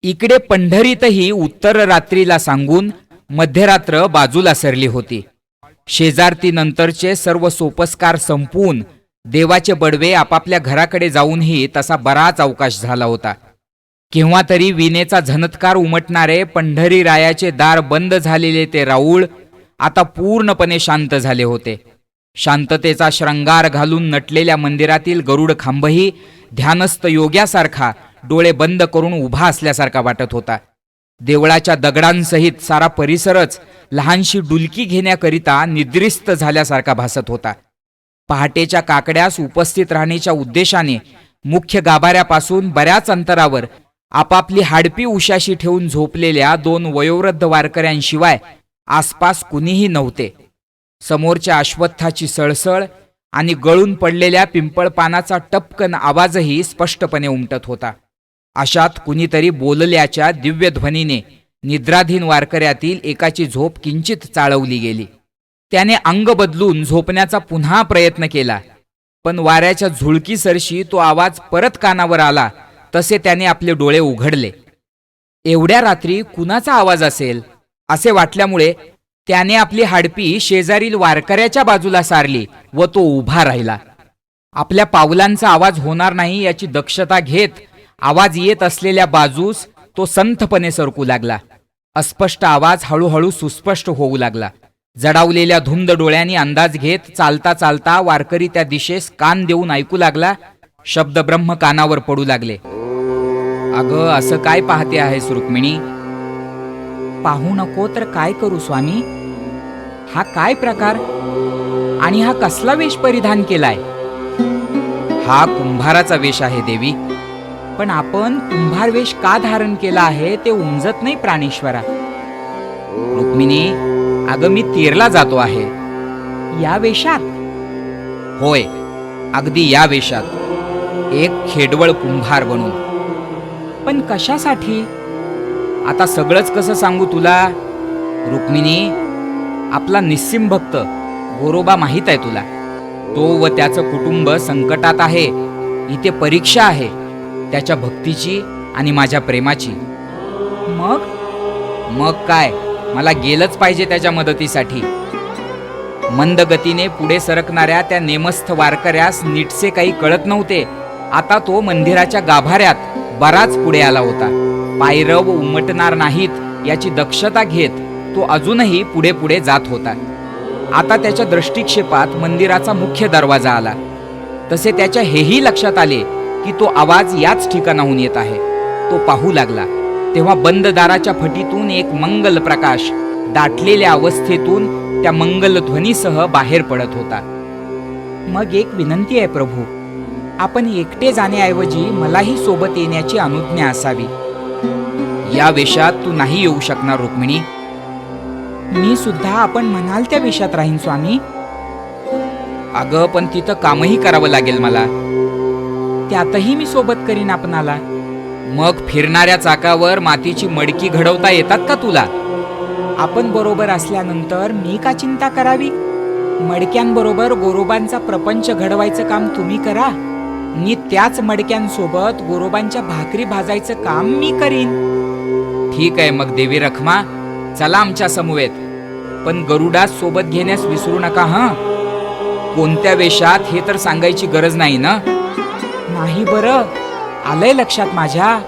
इकडे पंढरीतही उत्तर रात्रीला सांगून मध्यरात्र बाजूला सरली होती. शेजारती नंतरचे सर्व सोपस्कार संपवून देवाचे बडवे आपापल्या घराकडे जाऊनही तसा बराच अवकाश झाला होता. केव्हा तरी विनेचा झनत्कार उमटणारे पंढरीरायाचे दार बंद झालेले ते राऊळ आता पूर्णपणे शांत झाले होते. शांततेचा श्रंगार घालून नटलेल्या मंदिरातील गरुड खांबही ध्यानस्थ योग्यासारखा डोळे बंद करून उभा असल्यासारखा वाटत होता. देवळाच्या दगडांसहित सारा परिसरच लहानशी डुलकी घेण्याकरिता निद्रिस्त झाल्यासारखा भासत होता. पहाटेच्या काकड्यास उपस्थित राहण्याच्या उद्देशाने मुख्य गाभाऱ्यापासून बऱ्याच अंतरावर आपापली हाडपी उशाशी ठेवून झोपलेल्या दोन वयोवृद्ध वारकऱ्यांशिवाय आसपास कुणीही नव्हते. समोरच्या अश्वत्थाची सळसळ आणि गळून पडलेल्या पिंपळपानाचा टपकन आवाजही स्पष्टपणे उमटत होता. अशात कुणीतरी बोलल्याच्या दिव्य ध्वनीने निद्राधीन वारकऱ्यातील एकाची झोप किंचित चाळवली गेली. त्याने अंग बदलून झोपण्याचा पुन्हा प्रयत्न केला, पण वाऱ्याच्या झुळकीसरशी तो आवाज परत कानावर आला तसे त्याने आपले डोळे उघडले. एवढ्या रात्री कुणाचा आवाज असेल असे वाटल्यामुळे त्याने आपली हाडपी शेजारील वारकऱ्याच्या बाजूला सारली व तो उभा राहिला. आपल्या पावलांचा आवाज होणार नाही याची दक्षता घेत आवाज येत असलेल्या बाजूस तो संथपणे सरकू लागला. अस्पष्ट आवाज हळूहळू सुस्पष्ट होऊ लागला. जडावलेल्या धुंद डोळ्यांनी अंदाज घेत चालता चालता वारकरी त्या दिशेस कान देऊन ऐकू लागला. शब्द ब्रह्म कानावर पडू लागले. अगं, असं काय पाहते आहेस रुक्मिणी? पाहू नको तर काय करू स्वामी? हा काय प्रकार आणि हा कसला वेश परिधान केलाय? हा कुंभाराचा वेश आहे देवी. पण आपण कुंभार वेश का धारण केला आहे ते उमजत नाही प्राणेश्वरा. रुक्मिणी, अगं मी तेरला जातो आहे. या वेशात? होय, अगदी या वेशात, एक खेडवळ कुंभार बनून. पण कशासाठी? आता सगळंच कसं सांगू तुला रुक्मिणी? आपला निस्सिम भक्त गोरोबा माहित आहे तुला. तो व त्याचं कुटुंब संकटात आहे. इथे परीक्षा आहे त्याच्या भक्तीची आणि माझ्या प्रेमाची. मग काय, मला गेलंच पाहिजे त्याच्या मदतीसाठी. मंद गतीने पुढे सरकणाऱ्या त्या नेमस्थ वारकऱ्यास नीटसे काही कळत नव्हते. आता तो मंदिराच्या गाभाऱ्यात बराच पुढे आला होता. पायरव उमटणार नाहीत याची दक्षता घेत तो अजूनही पुढे पुढे जात होता. आता त्याच्या दृष्टिक्षेपात मंदिराचा मुख्य दरवाजा आला. तसे त्याच्या हेही लक्षात आले की तो आवाज याच ठिकाणाहून येत आहे. तो पाहू लागला तेव्हा बंद दाराच्या फटीतून एक मंगल प्रकाश दाटलेल्या अवस्थेतून त्या मंगल ध्वनीसह बाहेर पडत होता. मग एक विनंती आहे प्रभू, आपण एकटे जाण्याऐवजी मलाही सोबत येण्याची अनुज्ञा असावी. या वेशात तू नाही येऊ शकणार रुक्मिणी. मी सुद्धा आपण म्हणाल त्या वेशात राहीन स्वामी. अगं, पण तिथं कामही करावं लागेल मला. त्यातही मी सोबत करीन आपणाला. मग फिरणाऱ्या चाकावर मातीची मडकी घडवता येतात का तुला? आपण बरोबर असल्यानंतर मी का चिंता करावी? मडक्यांबरोबर गोरोबांचा प्रपंच घडवायचं काम तुम्ही करा. मी त्याच मडक्यांसोबत गोरोबांच्या भाकरी भाजायचं काम मी करीन. ठीक आहे मग देवी रखमा, चला आमच्या समवेत. पण गरुडास सोबत घेण्यास विसरू नका हं. कोणत्या वेशात हे तर सांगायची गरज नाही ना? नाही बरं, आलंय लक्षात माझ्या.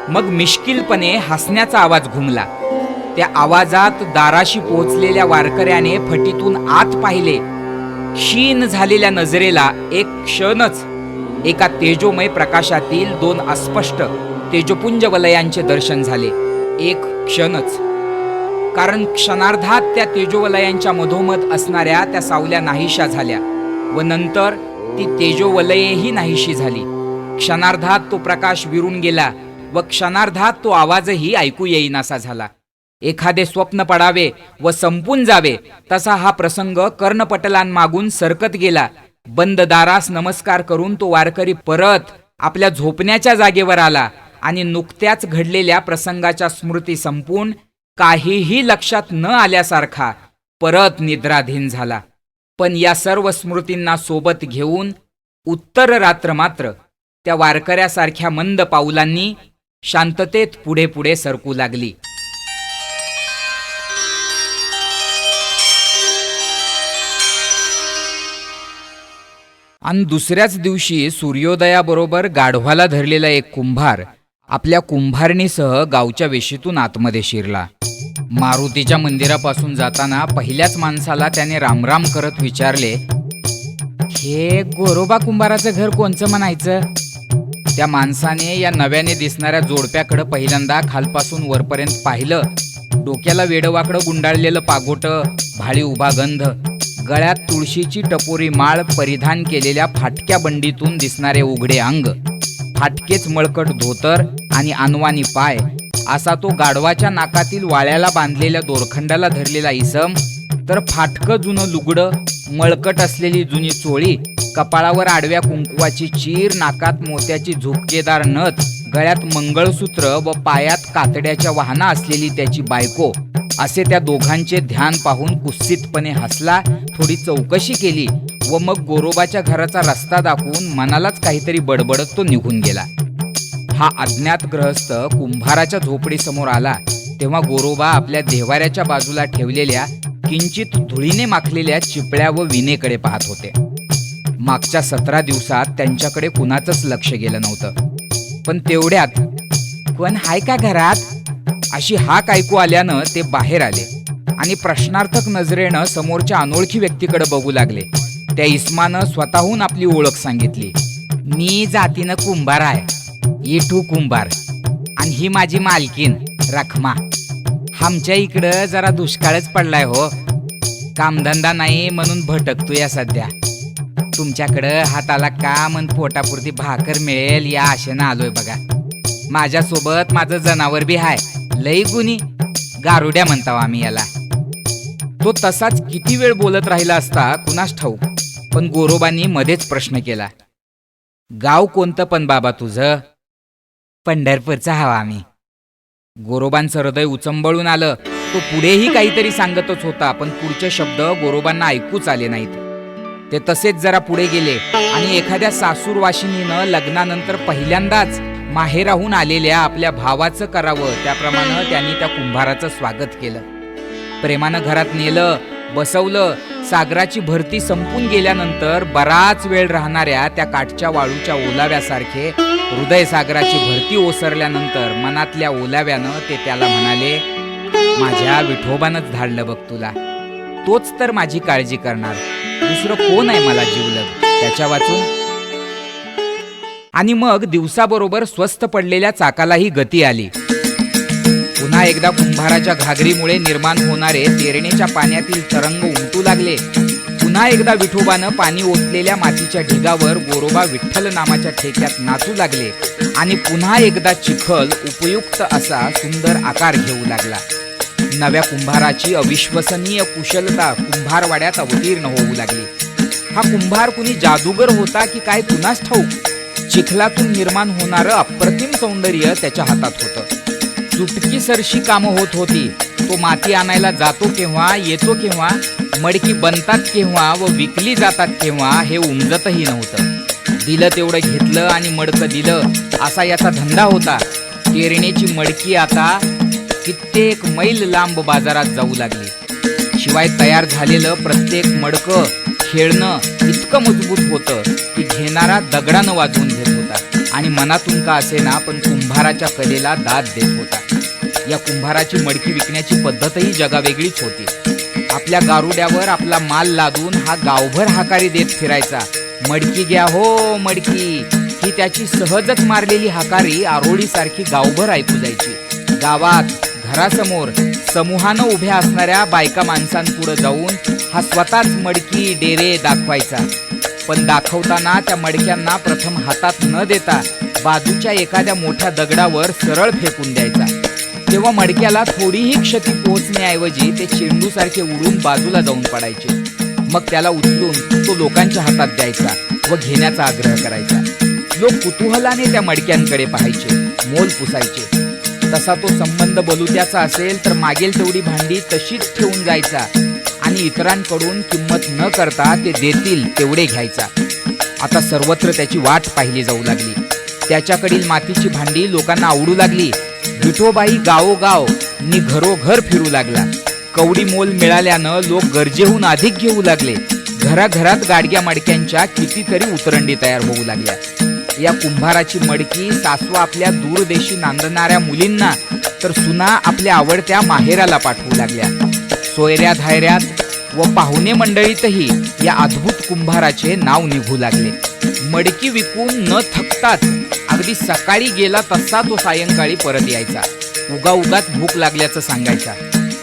मग मिश्किलपणे हसण्याचा आवाज घुमला. त्या आवाजात दाराशी पोहोचलेल्या वारकऱ्याने फटीतून आत पाहिले. क्षीण झालेल्या नजरेला एक क्षणच एका तेजोमय प्रकाशातील दोन अस्पष्ट तेजपुंज वलयांचे दर्शन झाले. एक क्षणच. कारण क्षणार्धात त्या तेजोवलयांच्या मधोमध असणाऱ्या त्या सावल्या नाहीशा झाल्या व नंतर ती तेजोवलयेही नाहीशी झाली. क्षणार्धात तो प्रकाश विरून गेला व क्षणार्धात तो आवाजही ऐकू येईनासा झाला. एखादे स्वप्न पडावे व संपून जावे तसा हा प्रसंग कर्णपटलांमागून सरकत गेला. बंद दारास नमस्कार करून तो वारकरी परत आपल्या झोपण्याच्या जागेवर आला आणि नुकत्याच घडलेल्या प्रसंगाच्या स्मृती संपून काहीही लक्षात न आल्यासारखा परत निद्राधीन झाला. पण या सर्व स्मृतींना सोबत घेऊन उत्तर रात्र मात्र त्या वारकऱ्यासारख्या मंद पाऊलांनी शांततेत पुढे पुढे सरकू लागली. आणि दुसऱ्याच दिवशी सूर्योदयाबरोबर गाढवाला धरलेला एक कुंभार आपल्या कुंभारणीसह गावच्या वेशीतून आतमध्ये शिरला. मारुतीच्या मंदिरापासून जाताना पहिल्याच माणसाला त्याने रामराम करत विचारले, हे गोरोबा कुंभाराचं घर कोणचं म्हणायचं? त्या माणसाने या नव्याने दिसणाऱ्या जोडप्याकडे पहिल्यांदा खालपासून वरपर्यंत पाहिलं. डोक्याला वेडवाकडं गुंडाळलेलं पागोटं, भाळी उभा गंध, गळ्यात तुळशीची टपोरी माळ, परिधान केलेल्या फाटक्या बंडीतून दिसणारे उघडे अंग, फाटकेच मळकट धोतर आणि अनवानी पाय, असा तो गाढवाच्या नाकातील वाळ्याला बांधलेल्या दोरखंडाला धरलेला इसम, तर फाटकं जुनं लुगडं, मळकट असलेली जुनी चोळी, कपाळावर आडव्या कुंकवाची चीर, नाकात मोत्याची झुपकेदार नथ, गळ्यात मंगळसूत्र व पायात कातड्याच्या वाहना असलेली त्याची बायको, असे त्या दोघांचे ध्यान पाहून कुत्सितपणे हसला. थोडी चौकशी केली व मग गोरोबाच्या घराचा रस्ता दाखवून मनालाच काहीतरी बडबडत तो निघून गेला. हा अज्ञात गृहस्थ कुंभाराच्या झोपडीसमोर आला तेव्हा गोरोबा आपल्या देवाऱ्याच्या बाजूला ठेवलेल्या किंचित धुळीने माखलेल्या चिपळ्या व विनेकडे पाहत होते. मागच्या 17 दिवसात त्यांच्याकडे कुणाचंच लक्ष गेलं नव्हतं. पण तेवढ्यात कोण हाय का घरात अशी हाक ऐकू आल्यानं ते बाहेर आले आणि प्रश्नार्थक नजरेनं समोरच्या अनोळखी व्यक्तीकडे बघू लागले. त्या इस्मानं स्वतःहून आपली ओळख सांगितली. मी जातीनं कुंभार आहे, इठू कुंभार, आणि ही माझी मालकीन रखमा. आमच्या इकडं जरा दुष्काळच पडलाय हो, कामधंदा नाही म्हणून भटकतो या सध्या. तुमच्याकडं हाताला काम आणि पोटापुरती भाकर मिळेल या आशेनं आलोय बघा. माझ्यासोबत माझं जनावर बी हाय, लई गुणी, गारुड्या म्हणताव आम्ही याला. तो तसाच किती वेळ बोलत राहिला असता कुणास ठाऊक, पण गोरोबांनी मध्येच प्रश्न केला, गाव कोणतं पण बाबा तुझं? पंढरपूरचा हवा आम्ही. गोरोबांचं हृदय उचंबळून आलं. तो पुढेही काहीतरी सांगतच होता, पण पुढचे शब्द गोरोबांना ऐकूच आले नाहीत. ते तसेच जरा पुढे गेले आणि एखाद्या सासूरवाशिनीनं लग्नानंतर पहिल्यांदाच माहेराहून आलेल्या आपल्या भावाचं करावं त्याप्रमाणे त्यांनी त्या कुंभाराचं स्वागत केलं. प्रेमानं घरात नेलं, बसवलं. सागराची भरती संपून गेल्यानंतर बराच वेळ राहणाऱ्या त्या काठच्या वाळूच्या ओलाव्यासारखे हृदय सागराची भरती ओसरल्यानंतर मनातल्या ओलाव्यानं ते त्याला म्हणाले, माझ्या विठोबानंच धाडलं बघ तुला, तोच तर माझी काळजी करणार, दुसरं कोण आहे मला जीवलग त्याच्या वाचून. आणि मग दिवसाबरोबर स्वस्थ पडलेल्या चाकालाही गती आली. पुन्हा एकदा कुंभाराच्या घागरीमुळे निर्माण होणारे तेरणीच्या पाण्यातील तरंग उमटू लागले. पुन्हा एकदा विठोबानं पाणी ओतलेल्या मातीच्या ढिगावर गोरोबा विठ्ठल नामाच्या ठेक्यात नाचू लागले आणि पुन्हा एकदा चिखल उपयुक्त असा सुंदर आकार घेऊ लागला. नव्या कुंभाराची अविश्वसनीय कुशलता कुंभारवाड्यात अवतीर्ण होऊ लागली. हा कुंभार कुणी जादूगर होता की काय कुणास ठाऊक. चिखलातून निर्माण होणारं अप्रतिम सौंदर्य त्याच्या हातात होतं. चुटकीसरशी कामं होत होती. तो माती आणायला जातो केव्हा, येतो केव्हा, मडकी बनतात केव्हा व विकली जातात केव्हा हे उमजतही नव्हतं. दिलं तेवढं घेतलं आणि मडकं दिलं असा याचा धंदा होता. तेरणीची मडकी आता कित्येक मैल लांब बाजारात जाऊ लागली. शिवाय तयार झालेलं प्रत्येक मडकं खेळणं इतकं मजबूत होतं की घेणारा दगडानं वाजवून घेत होता आणि मनातून का असेना पण कुंभाराच्या कलेला दाद देत होता. या कुंभाराची मडकी विकण्याची पद्धतही जगावेगळीच होती. आपल्या गारुड्यावर आपला माल लादून हा गावभर हाकारी देत फिरायचा. मडकी घ्या हो मडकी, ही त्याची सहजच मारलेली हाकारी आरोळीसारखी गावभर ऐकू जायची. गावात घरासमोर समूहानं उभ्या असणाऱ्या बायका माणसांपुढे जाऊन हा स्वतःच मडकी डेरे दाखवायचा. पण दाखवताना त्या मडक्यांना प्रथम हातात न देता बाजूच्या एखाद्या मोठ्या दगडावर सरळ फेकून द्यायचा. तेव्हा मडक्याला थोडीही क्षती पोहोचण्याऐवजी ते चेंडूसारखे उडून बाजूला जाऊन पडायचे. मग त्याला उचलून तो लोकांच्या हातात द्यायचा व घेण्याचा आग्रह करायचा. लोक कुतूहलाने त्या मडक्यांकडे पाहायचे, मोल पुसायचे. तसा तो संबंध बलुत्याचा असेल तर मागेल तेवढी भांडी तशीच ठेवून जायचा आणि इतरांकडून किंमत न करता ते देतील तेवढे घ्यायचा. आता सर्वत्र त्याची वाट पाहिली जाऊ लागली. त्याच्याकडील मातीची भांडी लोकांना आवडू लागली. विठोबाई गावोगाव नि घरोघर फिरू लागला. कवडी मोल मिळाल्यानं लोक गरजेहून अधिक घेऊ लागले. घराघरात गाडग्या मडक्यांच्या कितीतरी उतरंडी तयार होऊ लागल्या. या कुंभाराची मडकी सासवा आपल्या दूरदेशी नांदणाऱ्या मुलींना तर सुना आपल्या आवडत्या माहेराला पाठवू लागल्या. सोयऱ्या धायऱ्यात व पाहुणे मंडळीतही या अद्भुत कुंभाराचे नाव निघू लागले. मडकी विकून न थकताच अगदी सकाळी गेला तसा तो सायंकाळी परत यायचा. उगाच भूक लागल्याचं सांगायचा.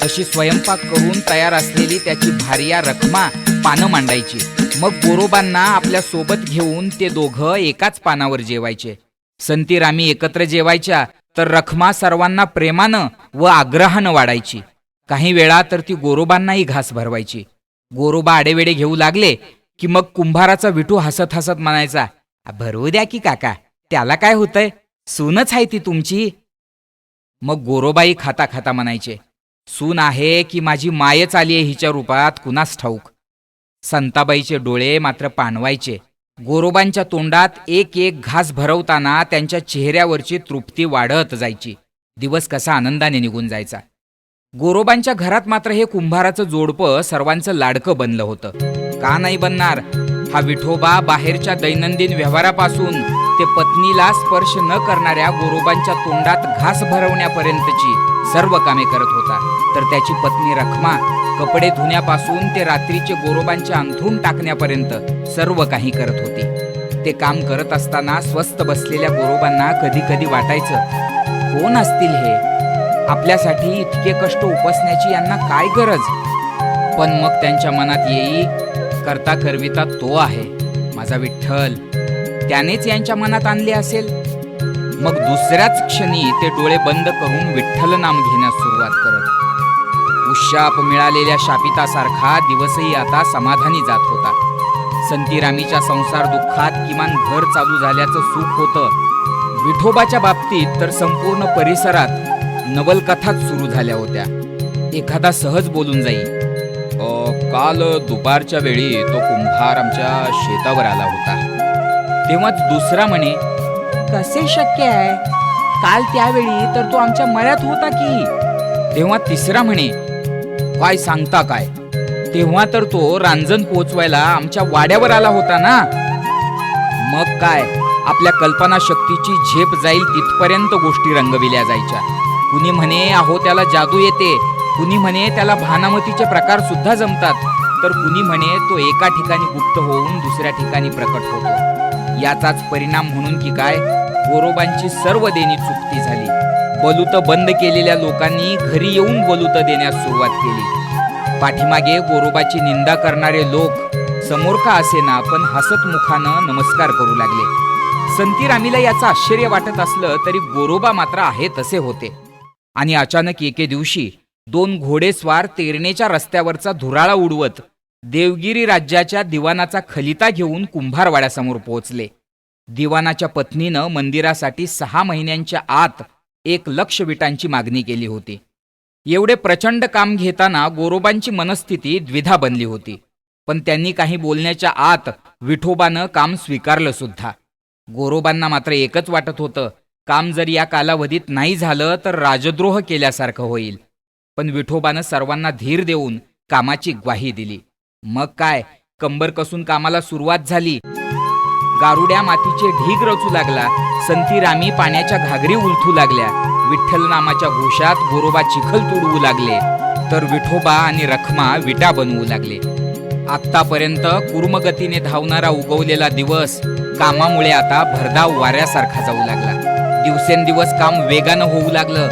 तशी स्वयंपाक करून तयार असलेली त्याची भार्या रखमा पानं मांडायची. मग गोरोबांना आपल्या सोबत घेऊन ते दोघं एकाच पानावर जेवायचे. संती रामी एकत्र जेवायच्या तर रखमा सर्वांना प्रेमानं व आग्रहानं वाढायची. काही वेळा तर ती गोरोबांनाही घास भरवायची. गोरोबा आडेवेडे घेऊ लागले की मग कुंभाराचा विठू हसत हसत म्हणायचा, भरवू द्या की काका, त्याला काय होतंय, सूनच आहे ती तुमची. मग गोरोबाई खाता खाता म्हणायचे, सून आहे की माझी मायच आली आहे हिच्या रूपात कुणास ठाऊक. संताबाईचे डोळे मात्र पाणवायचे. गोरोबांच्या तोंडात एक एक घास भरवताना त्यांच्या चेहऱ्यावरची तृप्ती वाढत जायची. दिवस कसा आनंदाने निघून जायचा. गोरोबांच्या घरात मात्र हे कुंभाराचं जोडपं सर्वांचं लाडकं बनलं होतं. का नाही बनणार? हा विठोबा बाहेरच्या दैनंदिन व्यवहारापासून ते पत्नीला स्पर्श न करणाऱ्या गोरोबांच्या तोंडात घास भरवण्यापर्यंतची सर्व कामे करत होता. तर त्याची पत्नी रखमा कपडे धुण्यापासून ते रात्रीचे गोरोबांचे अंथरूण टाकण्यापर्यंत सर्व काही करत होती. ते काम करत असताना स्वस्थ बसलेल्या गोरोबांना कधी कधी वाटायचं, कोण असतील हे? आपल्यासाठी इतके कष्ट उपसण्याची यांना काय गरज? पण मग त्यांच्या मनात येई, करता करविता तो आहे माझा विठ्ठल, त्यानेच यांच्या मनात आणले असेल. मग दुसऱ्याच क्षणी ते डोळे बंद करून विठ्ठल नाम घेण्यास सुरुवात करत. उशाप मिळालेल्या शापितासारखा दिवसही आता समाधानी जात होता. संतीरामीच्या संसार दुःखात किमान घर चालू झाल्याचं सुख होतं. विठोबाच्या बाबतीत तर संपूर्ण परिसरात नवलकथाच सुरू झाल्या होत्या. एखादा सहज बोलून जाई, काल दुपारच्या वेळी तो कुंभार आमच्या शेतावर आला होता. तेव्हाच दुसरा म्हणे, कसे शक्य आहे, काल त्यावेळी तर तो आमच्या मळ्यात होता की. तेव्हा तिसरा म्हणे, काय सांगता काय, तेव्हा तर तो रांजण पोचवायला आमच्या वाड्यावर आला होता ना. मग काय, आपल्या कल्पनाशक्तीची झेप जाईल तिथपर्यंत गोष्टी रंगविल्या जायच्या. कुणी म्हणे अहो त्याला जादू येते, कुणी म्हणे त्याला भानामतीचे प्रकार सुद्धा जमतात, तर कुणी म्हणे तो एका ठिकाणी गुप्त होऊन दुसऱ्या ठिकाणी प्रकट होतो. याचाच परिणाम म्हणून की काय, गोरोबांची सर्व देणी चुकती झाली. बलूत बंद केलेल्या लोकांनी घरी येऊन बलूत देण्यास सुरुवात केली. पाठीमागे गोरोबाची निंदा करणारे लोक समोर का असेना पण हसत मुखानं नमस्कार करू लागले. संतीरामीला याचं आश्चर्य वाटत असलं तरी गोरोबा मात्र आहे तसे होते. आणि अचानक एके दिवशी 2 घोडेस्वार तेरणेच्या रस्त्यावरचा धुराळा उडवत देवगिरी राज्याच्या दिवानाचा खलिता घेऊन कुंभारवाड्यासमोर पोहोचले. दिवानाच्या पत्नीनं मंदिरासाठी 6 महिन्यांच्या आत 1,00,000 विटांची मागणी केली होती. एवढे प्रचंड काम घेताना गोरोबांची मनस्थिती द्विधा बनली होती. पण त्यांनी काही बोलण्याच्या आत विठोबानं काम स्वीकारलं सुद्धा. गोरोबांना मात्र एकच वाटत होतं, काम जर या कालावधीत नाही झालं तर राजद्रोह केल्यासारखं होईल. पण विठोबानं सर्वांना धीर देऊन कामाची ग्वाही दिली. मग काय, कंबर कसून कामाला सुरुवात झाली. गारुड्या मातीचे ढीग रचू लागला. संतीरामी पाण्याच्या घागरी उलथू लागल्या. विठ्ठल नामाच्या घोषात गोरोबा चिखल तुडवू लागले, तर विठोबा आणि रखमा विटा बनवू लागले. आत्तापर्यंत कुर्मगतीने धावणारा उगवलेला दिवस कामामुळे आता भरधाव वाऱ्यासारखा जाऊ लागला. दिवसेंदिवस काम वेगानं होऊ लागलं.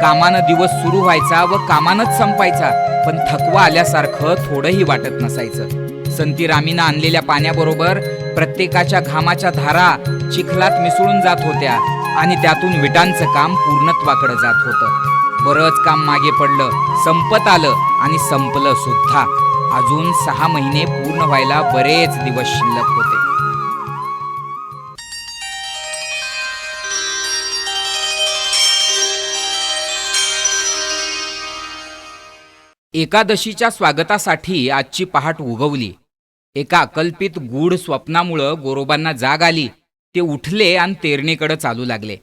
कामानं दिवस सुरू व्हायचा व कामानंच संपायचा, पण थकवा आल्यासारखं थोडंही वाटत नसायचं. संतीरामीनं आणलेल्या पाण्याबरोबर प्रत्येकाच्या घामाच्या धारा चिखलात मिसळून जात होत्या आणि त्यातून विटांचं काम पूर्णत्वाकडे जात होतं. बरंच काम मागे पडलं, संपत आलं आणि संपलं सुद्धा. अजून 6 महिने पूर्ण व्हायला बरेच दिवस शिल्लक होते. एकादशीच्या स्वागतासाठी आजची पहाट उगवली. एका अकल्पित गूढ स्वप्नामुळं गोरोबांना जाग आली. ते उठले आणि तेरणीकडे चालू लागले.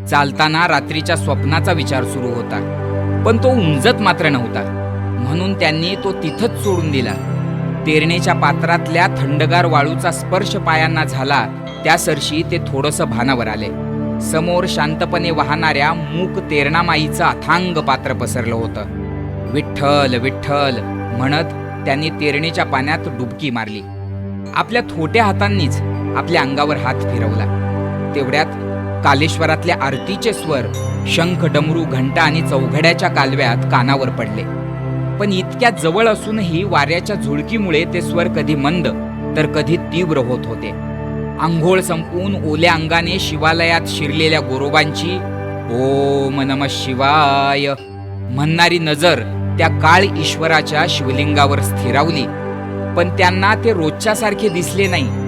चालताना रात्रीच्या स्वप्नाचा विचार सुरू होता, पण तो उमजत मात्र नव्हता. म्हणून त्यांनी तो तिथंच सोडून दिला. तेरणीच्या पात्रातल्या थंडगार वाळूचा स्पर्श पायांना झाला त्यासरशी ते थोडंसं भानावर आले. समोर शांतपणे वाहणाऱ्या मूक तेरणामाईचं अथांग पात्र पसरलं होतं. विठ्ठल विठ्ठल म्हणत त्यांनी तेरणीच्या पाण्यात डुबकी मारली. आपल्या थोट्या हातांनीच आपल्या अंगावर हात फिरवला. तेवढ्यात कालेश्वरातल्या आरतीचे स्वर शंख, डमरू, घंटा आणि चौघड्याच्या कालव्यात कानावर पडले. पण इतक्या जवळ असूनही वाऱ्याच्या झुळकीमुळे ते स्वर कधी मंद तर कधी तीव्र होत होते. आंघोळ संपवून ओल्या अंगाने शिवालयात शिरलेल्या गोरोबांची ओम नमः शिवाय म्हणणारी नजर त्या काळ ईश्वराच्या शिवलिंगावर स्थिरावली. पण त्यांना ते रोजच्या सारखे दिसले नाही.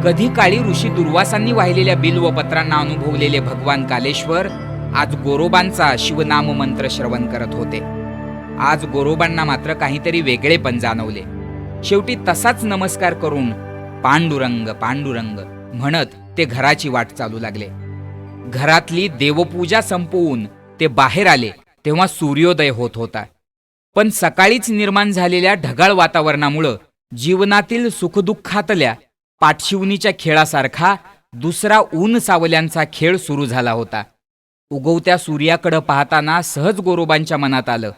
कधी काळी ऋषी दुर्वासांनी वाहिलेल्या बिल्वपत्रांना अनुभवलेले भगवान कालेश्वर आज गोरोबांचा शिवनाम मंत्र श्रवण करत होते. आज गोरोबांना मात्र काहीतरी वेगळेपण जाणवले. शेवटी तसाच नमस्कार करून पांडुरंग पांडुरंग म्हणत ते घराची वाट चालू लागले. घरातली देवपूजा संपवून ते बाहेर आले तेव्हा सूर्योदय होत होता. पण सकाळीच निर्माण झालेल्या ढगाळ वातावरणामुळं जीवनातील सुखदुःखातल्या पाठशिवणीच्या खेळासारखा दुसरा ऊन सावल्यांचा खेळ सुरू झाला होता. उगवत्या सूर्याकडे पाहताना सहज गोरोबांच्या मनात आलं,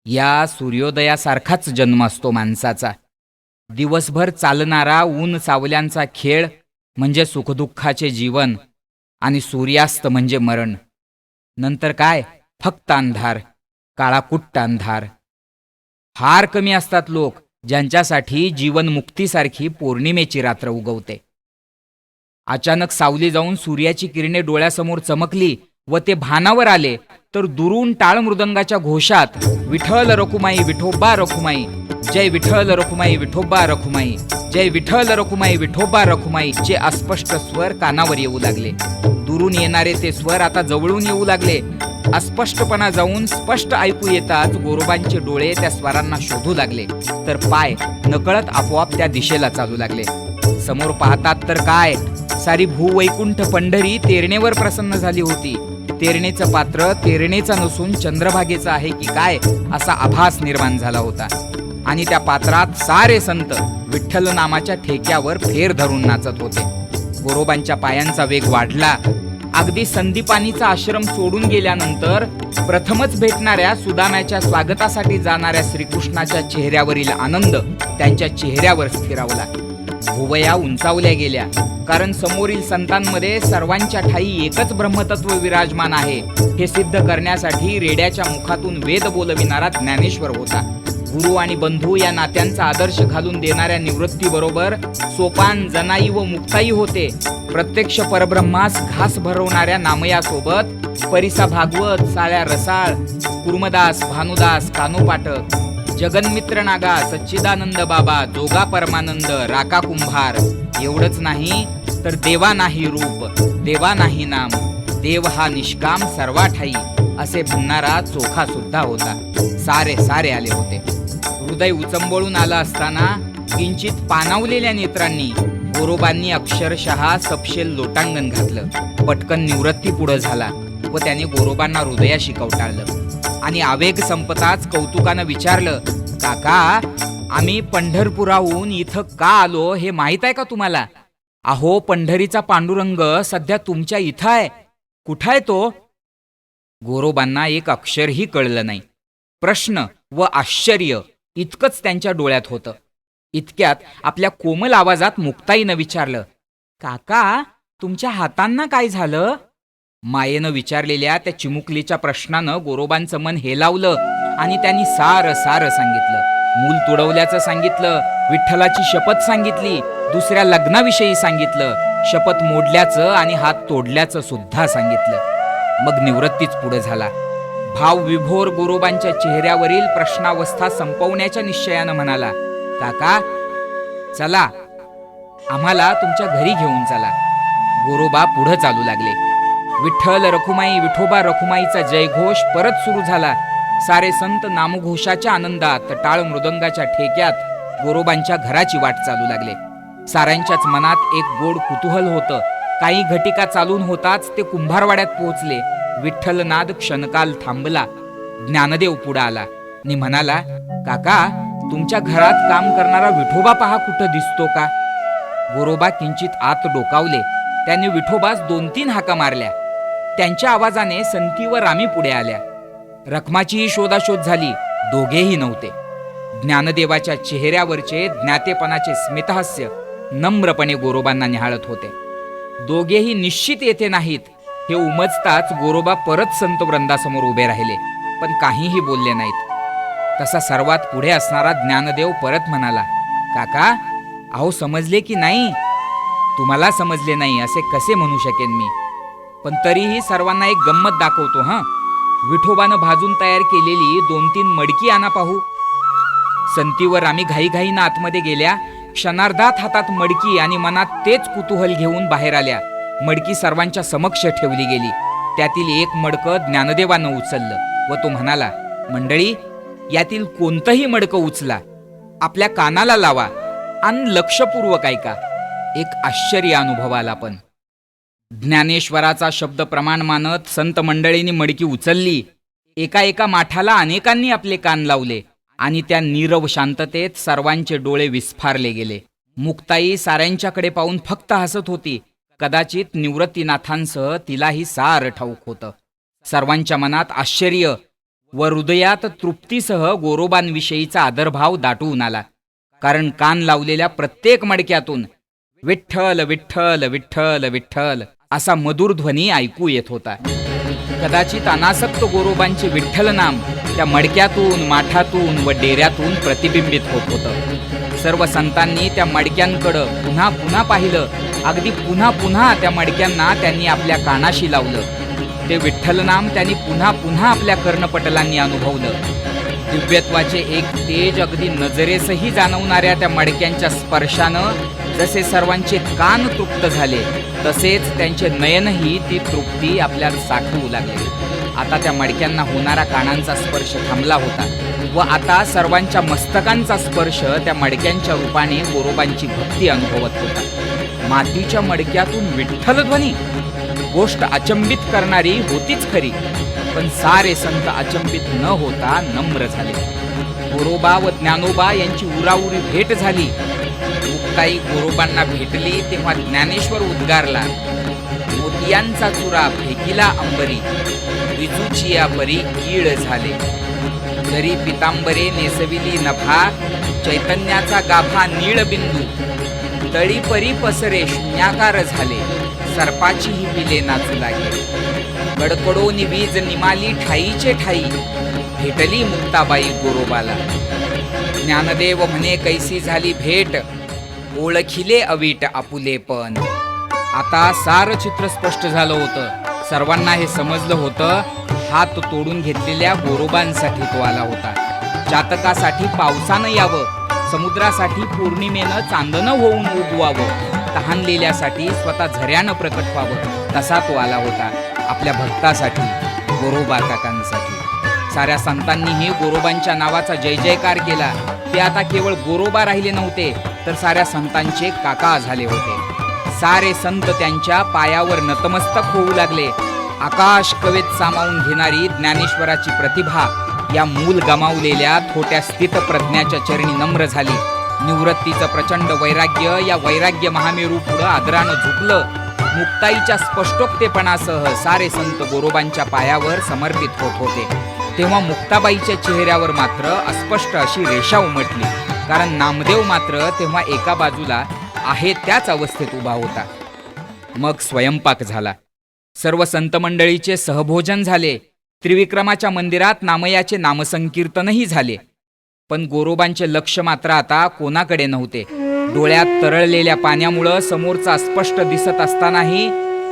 या सूर्योदयासारखाच जन्म असतो माणसाचा. दिवसभर चालणारा ऊन सावल्यांचा खेळ म्हणजे सुखदुःखाचे जीवन आणि सूर्यास्त म्हणजे मरण. नंतर काय, फक्त अंधार, काळाकुट्ट अंधार. फार कमी असतात लोक ज्यांच्यासाठी जीवनमुक्तीसारखी पौर्णिमेची रात्र उगवते. अचानक सावली जाऊन सूर्याची किरणे डोळ्यासमोर चमकली व ते भानावर आले तर दुरून टाळ मृदंगाच्या घोषात विठ्ठल रखुमाई विठोबा रखुमाई, जय विठ्ठल रखुमाई विठोबा रखुमाई, जय विठ्ठल रखुमाई विठोबा रखुमाई चे अस्पष्ट स्वर कानावर येऊ लागले. दुरून येणारे ते स्वर आता जवळून येऊ लागले. अस्पष्टपणा जाऊन स्पष्ट ऐकू येताच गोरोबांचे डोळे त्या स्वरांना शोधू लागले तर पाय नकळत आपोआप त्या दिशेला चालू लागले. समोर पाहतात तर काय, सारी भूवैकुंठ पंढरी तेरणेवर प्रसन्न झाली होती. तेरणेचं पात्र तेरणेचा नसून चंद्रभागेचं आहे की काय असा आभास निर्माण झाला होता. आणि त्या पात्रात सारे संत विठ्ठल नामाच्या ठेक्यावर फेर धरून नाचत होते. गोरोबांच्या पायांचा वेग वाढला. अगदी संदीपानीचा आश्रम सोडून गेल्यानंतर प्रथमच भेटणाऱ्या सुदाम्याच्या स्वागतासाठी जाणाऱ्या श्रीकृष्णाच्या चेहऱ्यावरील आनंद त्यांच्या चेहऱ्यावर स्थिरावला. भुवया उंचावल्या गेल्या, कारण समोरील संतांमध्ये सर्वांच्या ठाई एकच ब्रह्मतत्व विराजमान आहे हे सिद्ध करण्यासाठी रेड्याच्या मुखातून वेद बोलविणारा ज्ञानेश्वर होता. गुरु आणि बंधू या नात्यांचा आदर्श घालून देणाऱ्या निवृत्तीबरोबर सोपान, जनाई व मुक्ताई होते. प्रत्यक्ष परब्रह्मास घास भरवणाऱ्या नामयासोबत परिसा भागवत, साळ्या रसाळ, कुर्मदास, भानुदास, कानोपाटक, जगन्मित्र नागा, सच्चिदानंद बाबा, जोगा परमानंद, राका कुंभार. एवढंच नाही तर देवा नाही रूप, देवा नाही नाम, देव हा निष्काम सर्वा ठाई असे म्हणणारा चोखा सुद्धा होता. सारे आले होते. हृदय उचंबळून आलं असताना किंचित पाणावलेल्या नेत्रांनी गोरोबांनी अक्षरशः सपशेल लोटांगण घातलं. पटकन निवृत्ती पुढं झाला व त्याने गोरोबांना हृदयाशी कवटाळलं आणि आवेग संपताच कौतुकानं विचारलं, काका, आम्ही पंढरपुराहून इथं का आलो हे माहित आहे का तुम्हाला? अहो, पंढरीचा पांडुरंग सध्या तुमच्या इथं आहे. कुठं आहे तो? गोरोबांना एक अक्षरही कळलं नाही. प्रश्न व आश्चर्य इतकंच त्यांच्या डोळ्यात होतं. इतक्यात आपल्या कोमल आवाजात मुक्ताईनं विचारलं, काका, तुमच्या हातांना काय झालं? मायेनं विचारलेल्या त्या चिमुकलीच्या प्रश्नानं गोरोबांचं मन हेलावलं आणि त्यांनी सारं सांगितलं. मूल तुडवल्याचं सांगितलं, विठ्ठलाची शपथ सांगितली, दुसऱ्या लग्नाविषयी सांगितलं, शपथ मोडल्याचं आणि हात तोडल्याचं सुद्धा सांगितलं. मग निवृत्तीच पुढे झाला. भावविभोर गोरोबांच्या चेहऱ्यावरील प्रश्नावस्था संपवण्याच्या निश्चयानं म्हणाला, काका, चला, आम्हाला तुमच्या घरी घेऊन चला. गोरोबा पुढे चालू लागले. विठ्ठल रखुमाई विठोबा रखुमाईचा जयघोष परत सुरू झाला. सारे संत नामघोषाच्या आनंदात टाळ मृदंगाच्या ठेक्यात गोरोबांच्या घराची वाट चालू लागले. साऱ्यांच्याच मनात एक गोड कुतूहल होतं काही घटिका चालून होताच ते कुंभारवाड्यात पोहोचले. विठ्ठलनाद क्षणकाल थांबला. ज्ञानदेव पुढे आला आणि म्हणाला, काका, तुमच्या घरात काम करणारा विठोबा पहा कुठं दिसतो का? गोरोबा किंचित आत डोकावले. त्याने विठोबास 2-3 हाका मारल्या. त्यांच्या आवाजाने संती व रामी पुढे आल्या. रखमाचीही शोधाशोध झाली. दोघेही नव्हते. ज्ञानदेवाच्या चेहऱ्यावरचे ज्ञातेपणाचे स्मितहास्य नम्रपणे गोरोबांना निहाळत होते. दोघेही निश्चित येथे नाहीत हे उमजताच गोरोबा परत संत वृंदासमोर उभे राहिले, पण काहीही बोलले नाहीत. तसा सर्वात पुढे असणारा ज्ञानदेव परत म्हणाला, काका, अहो समजले की नाही? तुम्हाला समजले नाही असे कसे म्हणू शकेन मी? पण तरीही सर्वांना एक गंमत दाखवतो. विठोबानं भाजून तयार केलेली 2-3 मडकी आणा पाहू. संतीवर आम्ही घाईघाईनं आतमध्ये गेल्या. क्षणार्धात हातात मडकी आणि मनात तेच कुतूहल घेऊन बाहेर आल्या. मडकी सर्वांच्या समक्ष ठेवली गेली. त्यातील एक मडकं ज्ञानदेवानं उचललं व तो म्हणाला, मंडळी, यातील कोणतंही मडकं उचला, आपल्या कानाला लावा आणि लक्षपूर्वक ऐका. एक आश्चर्य अनुभव आला. पण ज्ञानेश्वराचा शब्द प्रमाण मानत संत मंडळींनी मडकी उचलली. एका एका माठाला अनेकांनी आपले कान लावले आणि त्या नीरव शांततेत सर्वांचे डोळे विस्फारले गेले. मुक्ताई साऱ्यांच्याकडे पाहून फक्त हसत होती. कदाचित निवृत्तीनाथांसह तिलाही सारं ठाऊक होतं. सर्वांच्या मनात आश्चर्य व हृदयात तृप्तीसह गोरोबांविषयीचा आदरभाव दाटून आला. कारण कान लावलेल्या प्रत्येक मडक्यातून विठ्ठल विठ्ठल विठ्ठल विठ्ठल असा मधुर ध्वनी ऐकू येत होता. कदाचित अनासक्त गोरोबांचे विठ्ठल नाम त्या मडक्यातून, माठातून व डेऱ्यातून प्रतिबिंबित होत होतं. सर्व संतांनी त्या मडक्यांकडं पुन्हा पुन्हा पाहिलं. अगदी पुन्हा पुन्हा त्या मडक्यांना त्यांनी आपल्या कानाशी लावलं. ते विठ्ठल नाम त्यांनी पुन्हा पुन्हा आपल्या कर्णपटलांनी अनुभवलं. दिव्यत्वाचे एक तेज अगदी नजरेसही जाणवणाऱ्या त्या मडक्यांच्या स्पर्शानं जसे सर्वांचे कान तृप्त झाले, तसेच त्यांचे नयनही ती तृप्ती आपल्यात साठवू लागले. आता त्या मडक्यांना होणारा कानांचा स्पर्श थांबला होता व आता सर्वांच्या मस्तकांचा स्पर्श त्या मडक्यांच्या रूपाने गोरोबांची भक्ती अनुभवत होता. मातीच्या मडक्यातून विठ्ठल ध्वनी, गोष्ट अचंबित करणारी होतीच खरी, पण सारे संत अचंबित न होता नम्र झाले. गोरोबा व ज्ञानोबा यांची उराउरी भेट झाली. मुक्ताई गोरोबांना भेटली तेव्हा ज्ञानेश्वर उद्गारला, मोतियांचा चुरा फेकिला अंबरी, विजूचिया परी कीळ झाले. जरी पितांबरे नेसविली नभा, चैतन्याचा गाभा नीळबिंदू, तळी परी पसरे शून्याकार झाले, सर्पाची ही पिले नाचू लागे. कडकडोनी वीज निमाली ठाईचे ठाई, भेटली मुक्ताबाई गोरोबाला. ज्ञानदेव म्हणे कैसी झाली भेट, ओळखिले अवीट आपुलेपण. आता सारं चित्र स्पष्ट झालं होतं. सर्वांना हे समजलं होतं, हात तोडून घेतलेल्या गोरोबांसाठी तो आला होता. चातकासाठी पावसानं यावं, समुद्रासाठी पौर्णिमेनं चांदणं होऊन उगवावं, तहानलेल्यासाठी स्वतः झऱ्यानं प्रकट व्हावं, तसा तो आला होता. आपल्या भक्तासाठी, गोरोबा काकांसाठी. साऱ्या संतांनीही गोरोबांच्या नावाचा जय जयकार केला. ते आता केवळ गोरोबा राहिले नव्हते, तर साऱ्या संतांचे काका झाले होते. सारे संत त्यांच्या पायावर नतमस्तक होऊ लागले. आकाश कवेत सामावून घेणारी ज्ञानेश्वराची प्रतिभा या मूल गमावलेल्या थोट्या स्थितप्रज्ञाच्या चरणी नम्र झाली. निवृत्तीचं प्रचंड वैराग्य या वैराग्य महामेरू पुढं आदरानं झुकलं. मुक्ताईच्या स्पष्टोक्तेपणासह सारे संत गोरोबांच्या पायावर समर्पित होत होते. तेव्हा मुक्ताबाईच्या चेहऱ्यावर मात्र अस्पष्ट अशी रेषा उमटली, कारण नामदेव मात्र तेव्हा एका बाजूला आहे त्याच अवस्थेत उभा होता. मग स्वयंपाक झाला. सर्व संत मंडळीचे सहभोजन झाले. त्रिविक्रमाच्या मंदिरात नामयाचे नामसंकीर्तनही झाले. पण गोरोबांचे लक्ष मात्र आता कोणाकडे नव्हते. डोळ्यात तरळलेल्या पाण्यामुळं समोरचा स्पष्ट दिसत असतानाही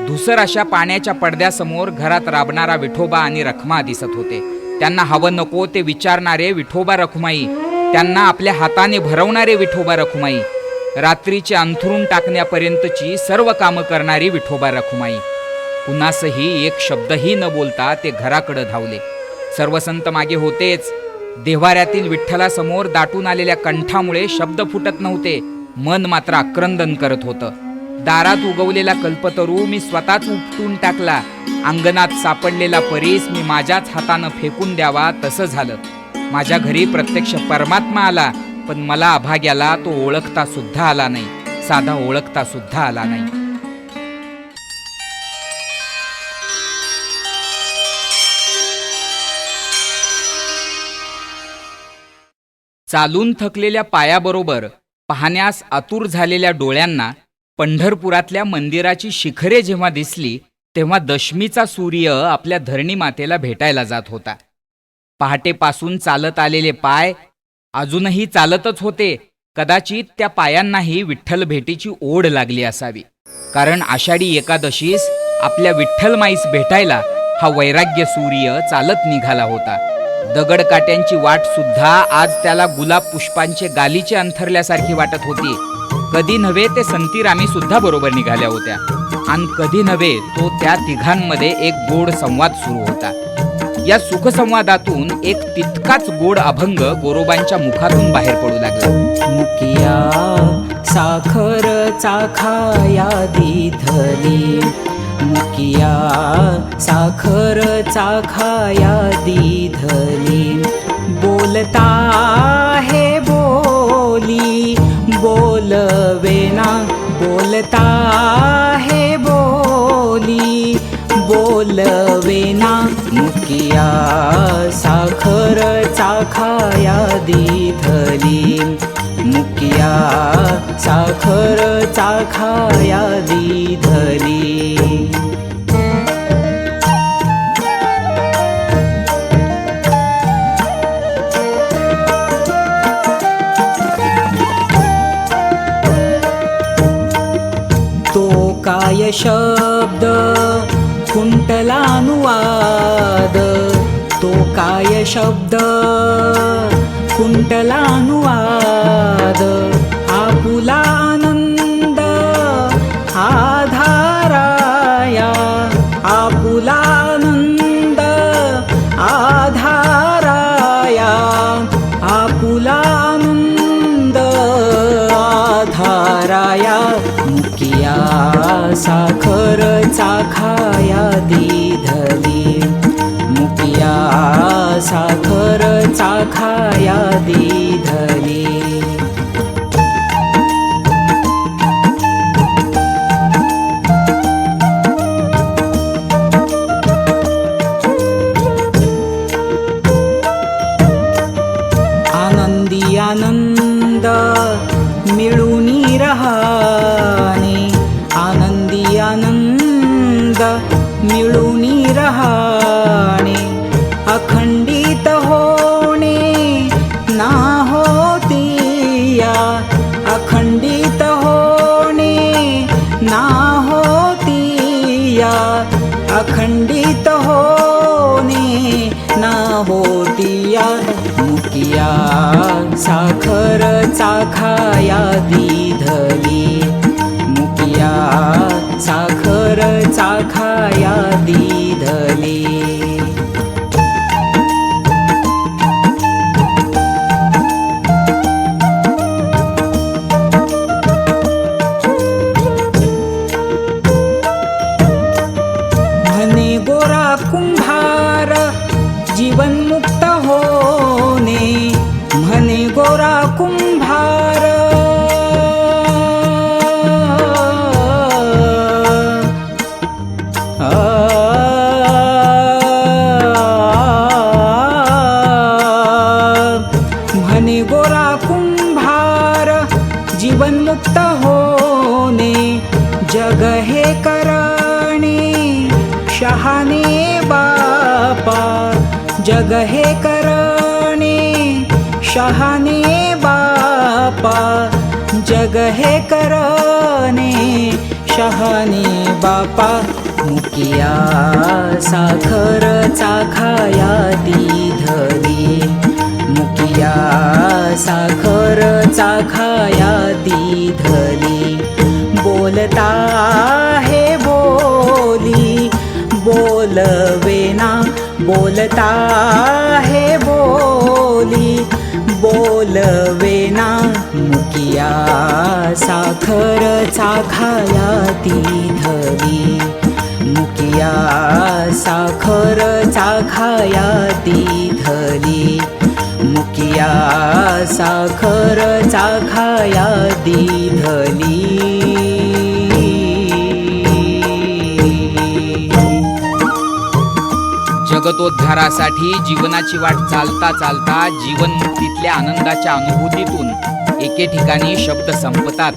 धुसर अशा पाण्याच्या पडद्यासमोर घरात राबणारा विठोबा आणि रखमा दिसत होते. त्यांना हवं नको ते विचारणारे विठोबा रखुमाई, त्यांना आपल्या हाताने भरवणारे विठोबा रखुमाई, रात्रीचे अंथरून टाकण्यापर्यंतची सर्व कामं करणारी विठोबा रखुमाई. कुणासही एक शब्दही न बोलता ते घराकडे धावले. सर्व संत मागे होतेच. देव्हाऱ्यातील विठ्ठलासमोर दाटून आलेल्या कंठामुळे शब्द फुटत नव्हते. मन मात्र आक्रंदन करत होतं. दारात उगवलेला कल्पतरू मी स्वतःच उपटून टाकला. अंगणात सापडलेला परीस मी माझ्याच हातानं फेकून द्यावा तसं झालं. माझ्या घरी प्रत्यक्ष परमात्मा आला, पण मला अभाग्याला तो ओळखता सुद्धा आला नाही, साधा ओळखता सुद्धा आला नाही. चालून थकलेल्या पायाबरोबर पाहण्यास आतुर झालेल्या डोळ्यांना पंढरपुरातल्या मंदिराची शिखरे जेव्हा दिसली, तेव्हा दशमीचा सूर्य आपल्या धरणी मातेला भेटायला जात होता. पहाटेपासून चालत आलेले पाय अजूनही चालतच होते. कदाचित त्या पायांनाही विठ्ठल भेटीची ओढ लागली असावी, कारण आषाढी एकादशीस आपल्या विठ्ठल माईस भेटायला हा वैराग्य सूर्य चालत निघाला होता. दगडकाट्यांची वाट सुद्धा आज त्याला गुलाब पुष्पांचे गालीचे अंथरल्यासारखी वाटत होती. कधी नव्हे ते संतीरामी सुद्धा बरोबर निघाल्या होत्या, आणि कधी नव्हे तो त्या तिघांमध्ये एक गोड संवाद सुरू होता. या सुखसंवादातून एक तितकाच गोड अभंग गोरोबांच्या मुखातून बाहेर पडू लागला. मुकिया साखर चाखाया दिधली, मुकिया साखर चाखाया दिधली, बोलता हे बोली बोलवेना, बोलता हे बोली बोलवेना, मुकिया साखर चाखाया दिधली, मुकिया साखर चाखाया दिधली. तो काय शब्द कुंटलानुवाद, तो काय शब्द कुंटलानुवाद, आपुला आनंद आधाराया, आपुला आनंद आधाराया, आपुला आनंद आधाराया, मुकिया साखर चाखाया दिधली, मुकिया साखर चाखाया दिधली. आनंदी आनंद मिळूनी रहाने, आनंदी आनंद मिळूनी रहाणे, अखंडित होणे ना होतिया, अखंडित होणे ना होतिया, अखंडित होणे ना होतिया, मुकिया साखर चाखाया दिधली, मुकिया साखर चाखाया दिधली. म्हणे गोरा कुंभार जीवनमुक्त होणे, म्हणे गोरा कुंभार म्हणे गोरा कुंभार जीवनमुक्त होणे, जग हे करणे शहाणे बापा, जग हे करणे शहाणे बापा, जग हे करणे शहाणे बापा, मुकिया साखर चाखाया दिधली, मुकिया साखर चाखाया दिधली, बोलता हे बोली बोलवेना, बोलता हे बोली बोलवेना मुकिया साखर चाखाया ती धवी मुकिया साखर चाखाया ती धली मुकिया साखर चाखाया ती धली जगतोद्धारासाठी जीवनाची वाट चालता चालता जीवनमुक्तीतल्या आनंदाच्या अनुभूतीतून एके ठिकाणी शब्द संपतात.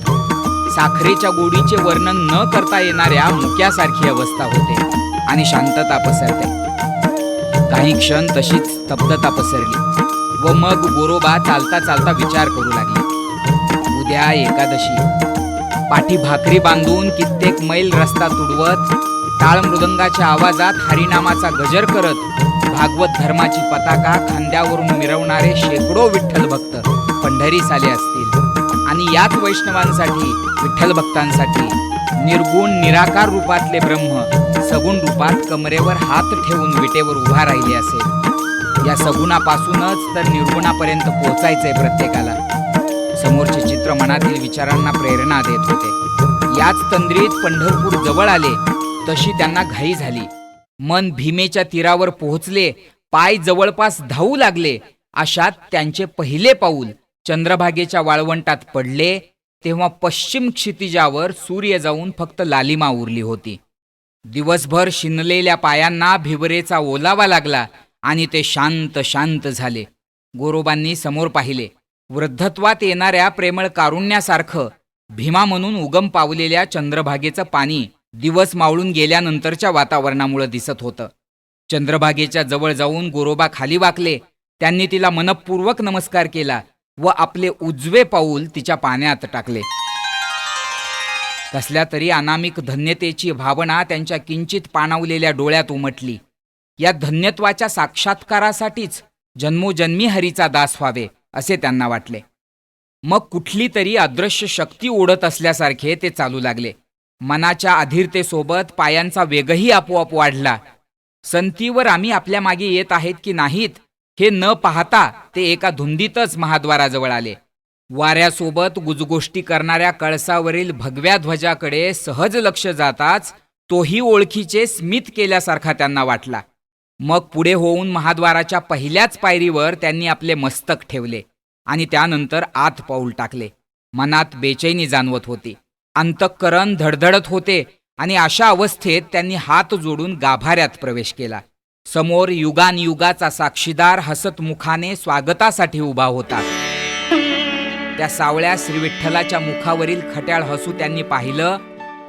साखरेच्या गोडीचे वर्णन न करता येणाऱ्या मुक्यासारखी अवस्था होते आणि शांतता पसरते. काही क्षण तशीच स्तब्धता पसरली व मग गोरोबा चालता चालता विचार करू लागले. उद्या एकादशी. पाठी भाकरी बांधून कित्येक मैल रस्ता तुडवत टाळ मृदंगाच्या आवाजात हरिनामाचा गजर करत भागवत धर्माची पताका खांद्यावरून मिरवणारे शेकडो विठ्ठल भक्त पंढरीस आले असतील आणि याच वैष्णवांसाठी विठ्ठल भक्तांसाठी निर्गुण निराकार रूपातले ब्रह्म सगुण रूपात कमरेवर हात ठेवून विटेवर उभा राहिले असेल. या सगुणापासूनच तर निर्गुणापर्यंत पोहोचायचंय प्रत्येकाला. समोरचे चित्र मनातील विचारांना प्रेरणा देत होते. याच तंद्रीत पंढरपूर जवळ आले तशी त्यांना घाई झाली. मन भीमेच्या तीरावर पोहोचले, पाय जवळपास धावू लागले. अशात त्यांचे पहिले पाऊल चंद्रभागेच्या वाळवंटात पडले तेव्हा पश्चिम क्षितिजावर सूर्य जाऊन फक्त लालिमा उरली होती. दिवसभर शिनलेल्या पायांना भिवरेचा ओलावा लागला आणि ते शांत शांत झाले. गोरोबांनी समोर पाहिले. वृद्धत्वात येणाऱ्या प्रेमळ कारुण्यासारखं भीमा म्हणून उगम पावलेल्या चंद्रभागेचं पाणी दिवस मावळून गेल्यानंतरच्या वातावरणामुळे दिसत होतं. चंद्रभागेच्या जवळ जाऊन गोरोबा खाली वाकले. त्यांनी तिला मनपूर्वक नमस्कार केला व आपले उजवे पाऊल तिच्या पाण्यात टाकले. कसल्या तरी अनामिक धन्यतेची भावना त्यांच्या किंचित पाणावलेल्या डोळ्यात उमटली. या धन्यत्वाच्या साक्षात्कारासाठीच जन्मोजन्मी हरीचा दास व्हावे असे त्यांना वाटले. मग कुठली तरी अदृश्य शक्ती ओढत असल्यासारखे ते चालू लागले. मनाच्या अधीरतेसोबत पायांचा वेगही आपोआप वाढला. संतीवर आम्ही आपल्या मागे येत आहेत की नाहीत हे न पाहता ते एका धुंदीतच महाद्वाराजवळ आले. वाऱ्यासोबत गुजगोष्टी करणाऱ्या कळसावरील भगव्या ध्वजाकडे सहज लक्ष जाताच तोही ओळखीचे स्मित केल्यासारखा त्यांना वाटला. मग पुढे होऊन महाद्वाराच्या पहिल्याच पायरीवर त्यांनी आपले मस्तक ठेवले आणि त्यानंतर आत पाऊल टाकले. मनात बेचैनी जाणवत होती. अंतःकरण धडधडत होते आणि अशा अवस्थेत त्यांनी हात जोडून गाभाऱ्यात प्रवेश केला. समोर युगानयुगाचा साक्षीदार हसत मुखाने स्वागतासाठी उभा होता. त्या सावळ्या श्रीविठ्ठलाच्या मुखावरील खट्याळ हसू त्यांनी पाहिलं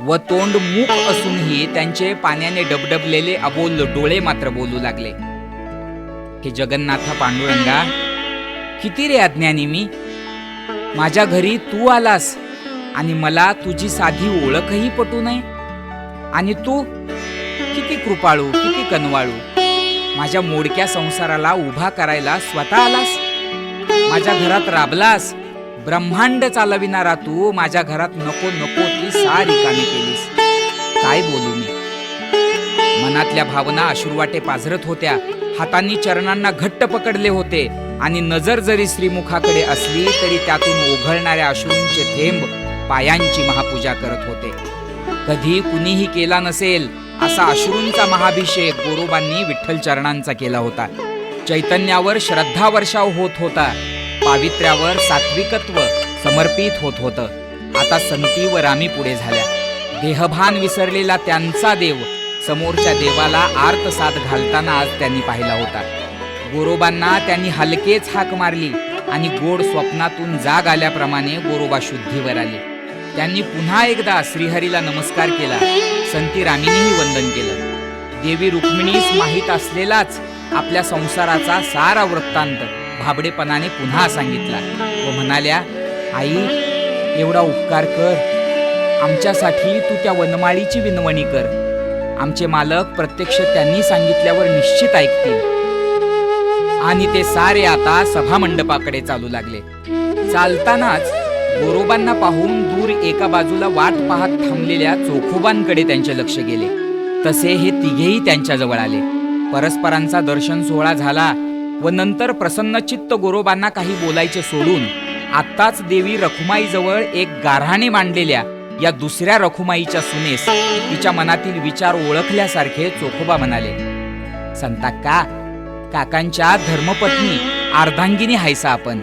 व तोंड मूक असूनही त्यांचे पाण्याने डबडबलेले अबोल डोळे मात्र बोलू लागले. हे जगन्नाथा पांडुरंगा, किती रे अज्ञानी मी. माझ्या घरी तू आलास आणि मला तुझी साधी ओळखही पटू नये. आणि तू किती कृपाळू, किती कनवाळू. माझ्या मोडक्या संसाराला उभा करायला स्वतः आलास. माझ्या घरात राबलास. ब्रह्मांड चालविणारा तू माझ्या घरात नको नको ती सारी कामे केलीस. काय बोलू मी. मनातल्या भावना अश्रुवाटे पाझरत होत्या. हातांनी चरणांना घट्ट पकडले होते आणि नजर जरी श्रीमुखाकडे असली तरी त्यातून ओघळणाऱ्या अश्रूंचे थेंब पायांची महापूजा करत होते. कधी कुणीही केला नसेल असा अश्रूंचा महाभिषेक गोरोबांनी विठ्ठल चरणांचा केला होता. चैतन्यावर श्रद्धा वर्षाव होत होता. पावित्र्यावर सात्विकत्व समर्पित होत होतं. आता संती व रामी पुढे झाल्या. देहभान विसरलेला त्यांचा देव समोरच्या देवाला आर्तसाद घालताना आज त्यांनी पाहिला होता. गोरोबांना त्यांनी हलकेच हाक मारली आणि गोड स्वप्नातून जाग आल्याप्रमाणे गोरोबा शुद्धीवर आले. त्यांनी पुन्हा एकदा श्रीहरीला नमस्कार केला. संती रामीनेही वंदन केलं. देवी रुक्मिणीस माहीत असलेलाच आपल्या संसाराचा सारा वृत्तांत भाबडेपणाने पुन्हा सांगितला व म्हणाल्या, आई, एवढा उपकार कर. आमच्यासाठी तू त्या वनमाळीची विनवणी कर. आमचे मालक प्रत्यक्ष त्यांनी सांगितल्यावर निश्चित ऐकतील. आणि ते सारे आता सभामंडपाकडे चालू लागले. चालतानाच गोरोबांना पाहून दूर एका बाजूला वाट पाहत थांबलेल्या चोखोबांकडे त्यांचे लक्ष गेले. तसे हे तिघेही त्यांच्याजवळ आले. परस्परांचा दर्शन सोहळा झाला व नंतर प्रसन्नचित्त गोरोबांना काही बोलायचे सोडून आत्ताच देवी रखुमाईजवळ एक गाऱ्हाणे मांडलेल्या या दुसऱ्या रखुमाईच्या सुनेस तिच्या मनातील विचार ओळखल्यासारखे चोखोबा म्हणाले, संताक्का, काकांच्या धर्मपत्नी अर्धांगिनी हायसा आपण,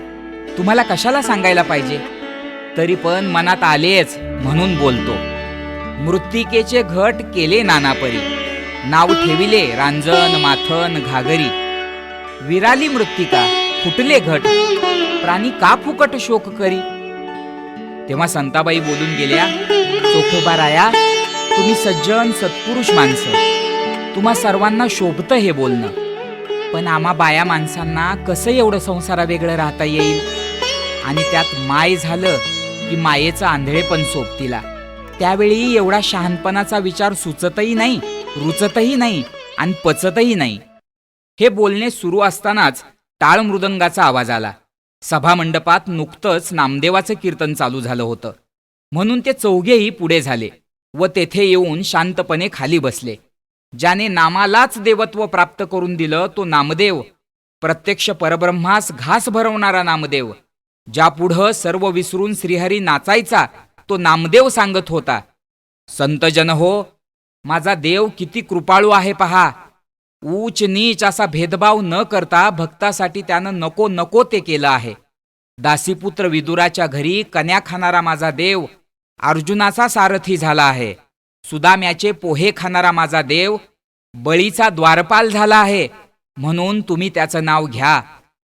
तुम्हाला कशाला सांगायला पाहिजे, तरी पण मनात आलेच म्हणून बोलतो. मृत्तिकेचे घट केले नानापरी, नाव ठेविले रांजण माथन घागरी. विराली मृत्तिका फुटले घट, प्राणी का फुकट शोक करी. तेव्हा संताबाई बोलून गेल्या, चोखोबा राया, तुम्ही सज्जन सत्पुरुष माणसं, तुम्हा सर्वांना शोभतं हे बोलणं, पण आम्हा बाया माणसांना कसं एवढं संसारा वेगळं राहता येईल. आणि त्यात माय झालं की मायेचं आंधळेपण सोबतीला. त्यावेळी एवढा शहाणपणाचा विचार सुचतही नाही, रुचतही नाही आणि पचतही नाही. हे बोलणे सुरू असतानाच टाळ मृदंगाचा आवाज आला. सभामंडपात नुकतंच नामदेवाचं कीर्तन चालू झालं होतं, म्हणून ते चौघेही पुढे झाले व तेथे येऊन शांतपणे खाली बसले. ज्याने नामालाच देवत्व प्राप्त करून दिलं तो नामदेव, प्रत्यक्ष परब्रह्मास घास भरवणारा नामदेव, ज्या पुढं सर्व विसरून श्रीहरी नाचायचा तो नामदेव सांगत होता, संतजन हो, माझा देव किती कृपाळू आहे पहा. ऊच नीच असा भेदभाव न करता भक्तासाठी त्यानं नको नको ते केलं आहे. दासीपुत्र विदुराच्या घरी कन्या खाणारा माझा देव अर्जुनाचा सारथी झाला आहे. सुदाम्याचे पोहे खाणारा माझा देव बळीचा द्वारपाल झाला आहे. म्हणून तुम्ही त्याचं नाव घ्या,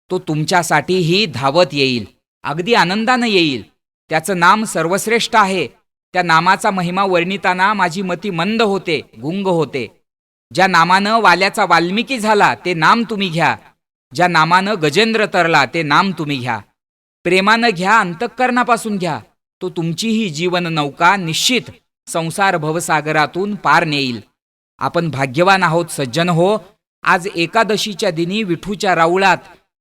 तो तुमच्यासाठीही धावत येईल, अगदी आनंदानं येईल. त्याचं नाम सर्वश्रेष्ठ आहे. त्या नामाचा महिमा वर्णिताना माझी मती मंद होते, गुंग होते. ज्या नामानं वाल्याचा वाल्मिकी झाला ते नाम तुम्ही घ्या, ज्या नामानं गजेंद्र तरला ते नाम तुम्ही घ्या. प्रेमानं घ्या, अंतःकरणापासून घ्या, तो तुमचीही जीवन नौका निश्चित संसार भवसागरातून पार नेईल. आपण भाग्यवान आहोत सज्जन हो. आज एकादशीच्या दिनी विठूच्या राऊळात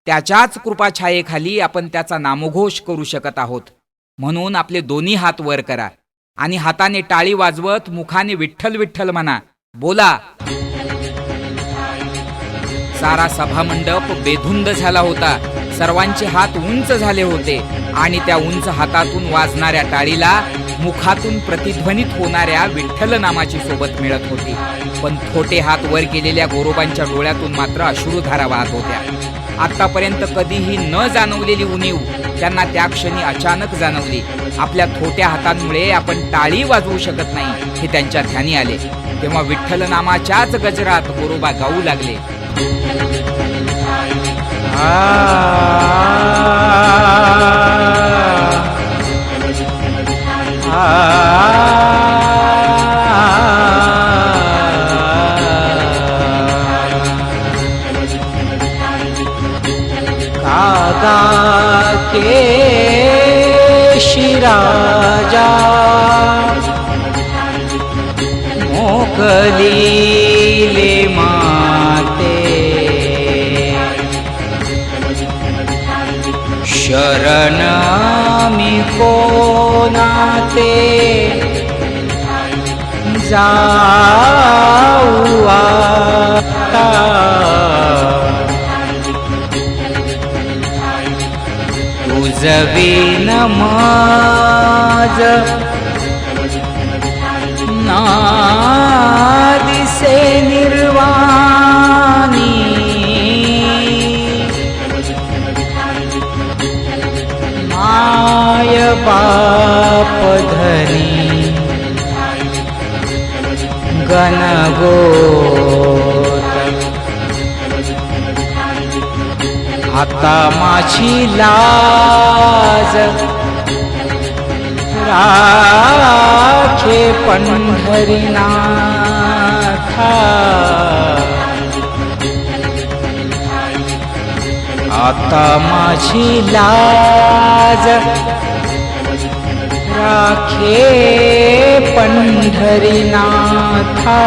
त्याच्याच कृपाछायेखाली आपण त्याचा नामघोष करू शकत आहोत. म्हणून आपले दोन्ही हात वर करा आणि हाताने टाळी वाजवत मुखाने विठ्ठल विठ्ठल म्हणा, बोला. सारा सभामंडप बेधुंद झाला होता. सर्वांचे हात उंच झाले होते आणि त्या उंच हातातून वाजणाऱ्या टाळीला मुखातून प्रतिध्वनित होणाऱ्या विठ्ठल नामाची सोबत मिळत होती. पण छोटे हात वर केलेल्या गोरोबांच्या डोळ्यातून मात्र अश्रुधारा वाहत होत्या. आतापर्यंत कधीही न जाणवलेली उणीव त्यांना त्या क्षणी अचानक जाणवली. आपल्या छोट्या हातांमुळे आपण टाळी वाजवू शकत नाही हे त्यांच्या ध्यानी आले. तेव्हा विठ्ठल नामाच्याच गजरात गोरोबा गाऊ लागले, कागा के शिराजा मोकलीले माते शरण मी कोनाते जाऊ आता तुझविन माझ ना दिसे निर्वाणी माय बाप धनी गणगोत आता माझी लाज राखे पंढरीनाथा आता माझी लाज राखे पंढरीनाथा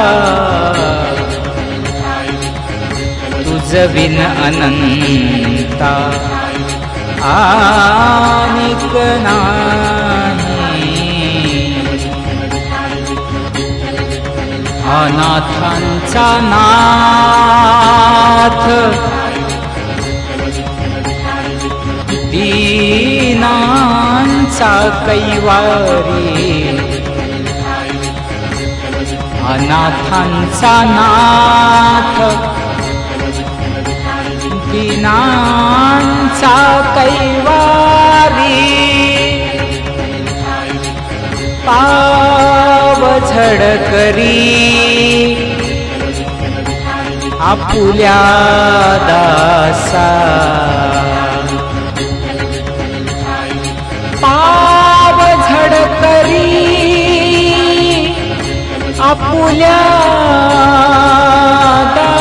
तुझविन अनंता आनिक नाही अनाथांचा नाथ दीनांचा कैवारी, अनाथांचा नाथ, दीनांचा कैवारी, पावझड करी आपुल्या दासा, पावझड करी आपुल्या दासा,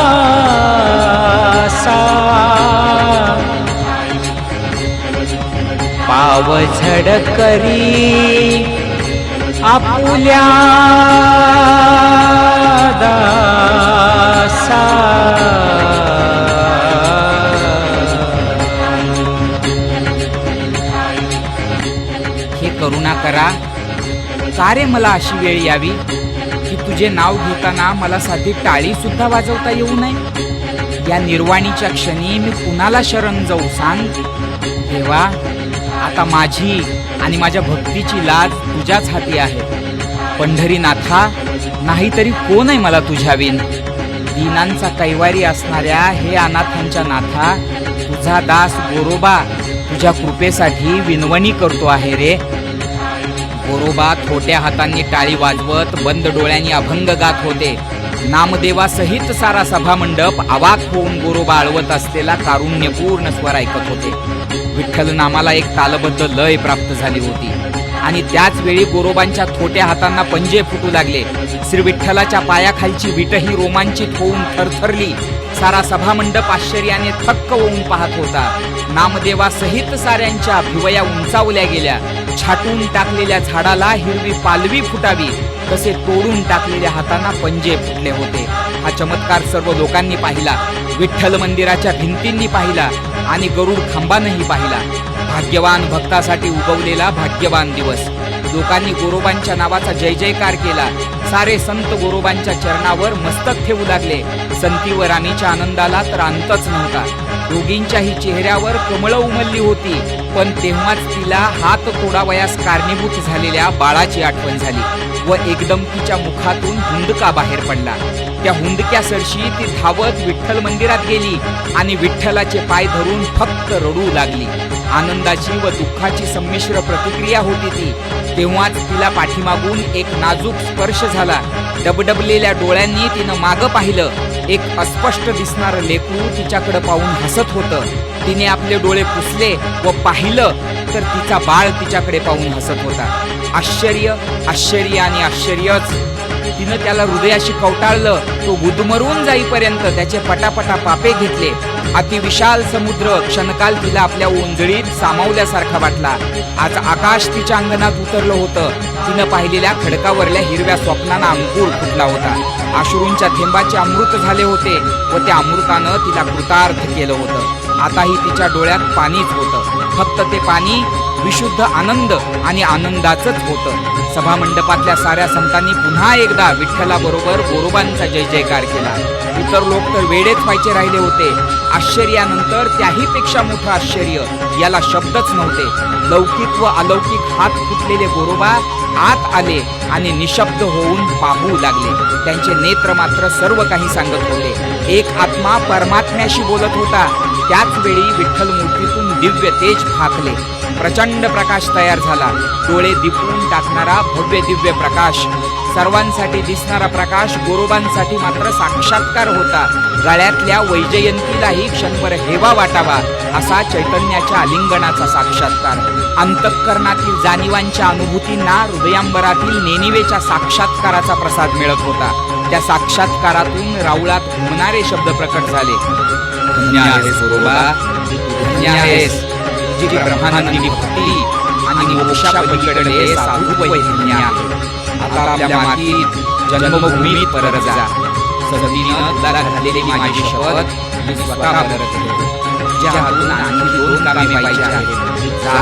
पावझड करी आपुल्या दासा. हे करुणा करा, का रे मला अशी वेळ यावी की तुझे नाव घेताना मला साधी टाळी सुद्धा वाजवता येऊ नये. या निर्वाणीच्या क्षणी मी कुणाला शरण जाऊ सांग. देवा, आता माझी आणि माझ्या भक्तीची लाज तुझ्याच हाती आहे. पंढरीनाथा, नाहीतरी कोण आहे मला तुझ्याविन. दीनांचा कैवारी असणाऱ्या हे अनाथांच्या नाथा, तुझा दास गोरोबा तुझ्या कृपेसाठी विनवणी करतो आहे रे. गोरोबा थोट्या हातांनी टाळी वाजवत बंद डोळ्यांनी अभंग गात होते. नामदेवासहित सारा सभामंडप अवाक होऊन गोरोबा आळवत असलेला कारुण्यपूर्ण स्वर ऐकत होते. विठ्ठल नामाला एक तालबद्ध लय प्राप्त झाली होती आणि त्याच वेळी गोरोबांच्या थोट्या हातांना पंजे फुटू लागले. श्री विठ्ठलाच्या पायाखालची विटही रोमांचित होऊन थरथरली. सारा सभामंडप आश्चर्याने थक्क होऊन पाहत होता. नामदेवासहित साऱ्यांच्या भिवया उंचावल्या गेल्या. छाटून टाकलेल्या झाडाला हिरवी पालवी फुटावी तसे तोडून टाकलेल्या हातांना पंजे फुटले होते. हा चमत्कार सर्व लोकांनी पाहिला. विठ्ठल मंदिराच्या भिंतींनी पाहिला आणि गरुड खांबानही पाहिला. भाग्यवान भक्तासाठी उगवलेला भाग्यवान दिवस. लोकांनी गोरोबांच्या नावाचा जय जयकार केला. सारे संत गोरोबांच्या चरणावर मस्तक ठेवू लागले. संतीवर राणीच्या आनंदाला तर अंतच नव्हता. दोघींच्याही चेहऱ्यावर कमळं उमलली होती. पण तेव्हाच तिला हात तोडावयास कारणीभूत झालेल्या बाळाची आठवण झाली व एकदम तिच्या मुखातून हुंदका बाहेर पडला. त्या हुंदक्यासरशी ती धावत विठ्ठल मंदिरात गेली आणि विठ्ठलाचे पाय धरून फक्त रडू लागली. आनंदाची व दुःखाची संमिश्र प्रतिक्रिया होती ती. तेव्हाच तिला पाठीमागून एक नाजूक स्पर्श झाला. डबडबलेल्या डोळ्यांनी तिनं मागं पाहिलं. एक अस्पष्ट दिसणारं लेकरू तिच्याकडे पाहून हसत होतं. तिने आपले डोळे पुसले व पाहिलं तर तिचा बाळ तिच्याकडे पाहून हसत होता. आश्चर्य, आश्चर्य आणि आश्चर्यच. तिनं त्याला हृदयाशी कवटाळलं. तो गुदमरून जाईपर्यंत त्याचे पटापटा पापे घेतले. अतिविशाल समुद्र क्षणकाल तिला आपल्या ओंजळीत सामावल्यासारखा वाटला. आज आकाश तिच्या अंगणात उतरलं होतं. तिनं पाहिलेल्या खडकावरल्या हिरव्या स्वप्नांना अंकुर फुटला होता. अश्रूंच्या थेंबाचे अमृत झाले होते व त्या अमृतानं तिला कृतार्थ केलं होतं. आताही तिच्या डोळ्यात पाणीच होतं. फक्त ते पाणी विशुद्ध आनंद आणि आनंदाचंच होतं. सभामंडपातल्या साऱ्या संतांनी पुन्हा एकदा विठ्ठलाबरोबर गोरोबांचा जय जयकार केला. इतर लोक तर वेडेच व्हायचे राहिले होते. आश्चर्यानंतर त्याहीपेक्षा मोठं आश्चर्य, याला शब्दच नव्हते. लौकिक व अलौकिक हात फुटलेले गोरोबा आत आले आणि निशब्द होऊन पाहू लागले. त्यांचे नेत्र मात्र सर्व काही सांगत होते. एक आत्मा परमात्म्याशी बोलत होता. त्याच वेळी विठ्ठल मूर्तीतून दिव्य तेज फाकले. प्रचंड प्रकाश तयार झाला. डोळे दिपवून टाकणारा भव्य दिव्य प्रकाश. सर्वांसाठी दिसणारा प्रकाश गोरोबांसाठी मात्र साक्षात्कार होता. गळ्यातल्या वैजयंतीलाही क्षणभर हेवा वाटावा असा चैतन्याच्या आलिंगनाचा साक्षात्कार. अंतःकरणातील जाणीवांच्या अनुभूतींना हृदयांबरातील नेनिवेच्या साक्षात्काराचा प्रसाद मिळत होता. त्या साक्षात्कारातून राऊळात घुमणारे शब्द प्रकट झाले. धन्य आहेस गोरोबा, धन्य आहेस. तुझी ब्रह्मानंदिनी भक्ती आणि मोक्षापलीकडे साधुत्व धन्य आहे. आता आपल्या मातीत जन्मभूमीत परत जा. सतीनं तुला घातलेली माझी शपथ मी स्वतः परत घेतो. तुझ्या हातून आणखी 2 कामे पाहिजे आहेत. जा,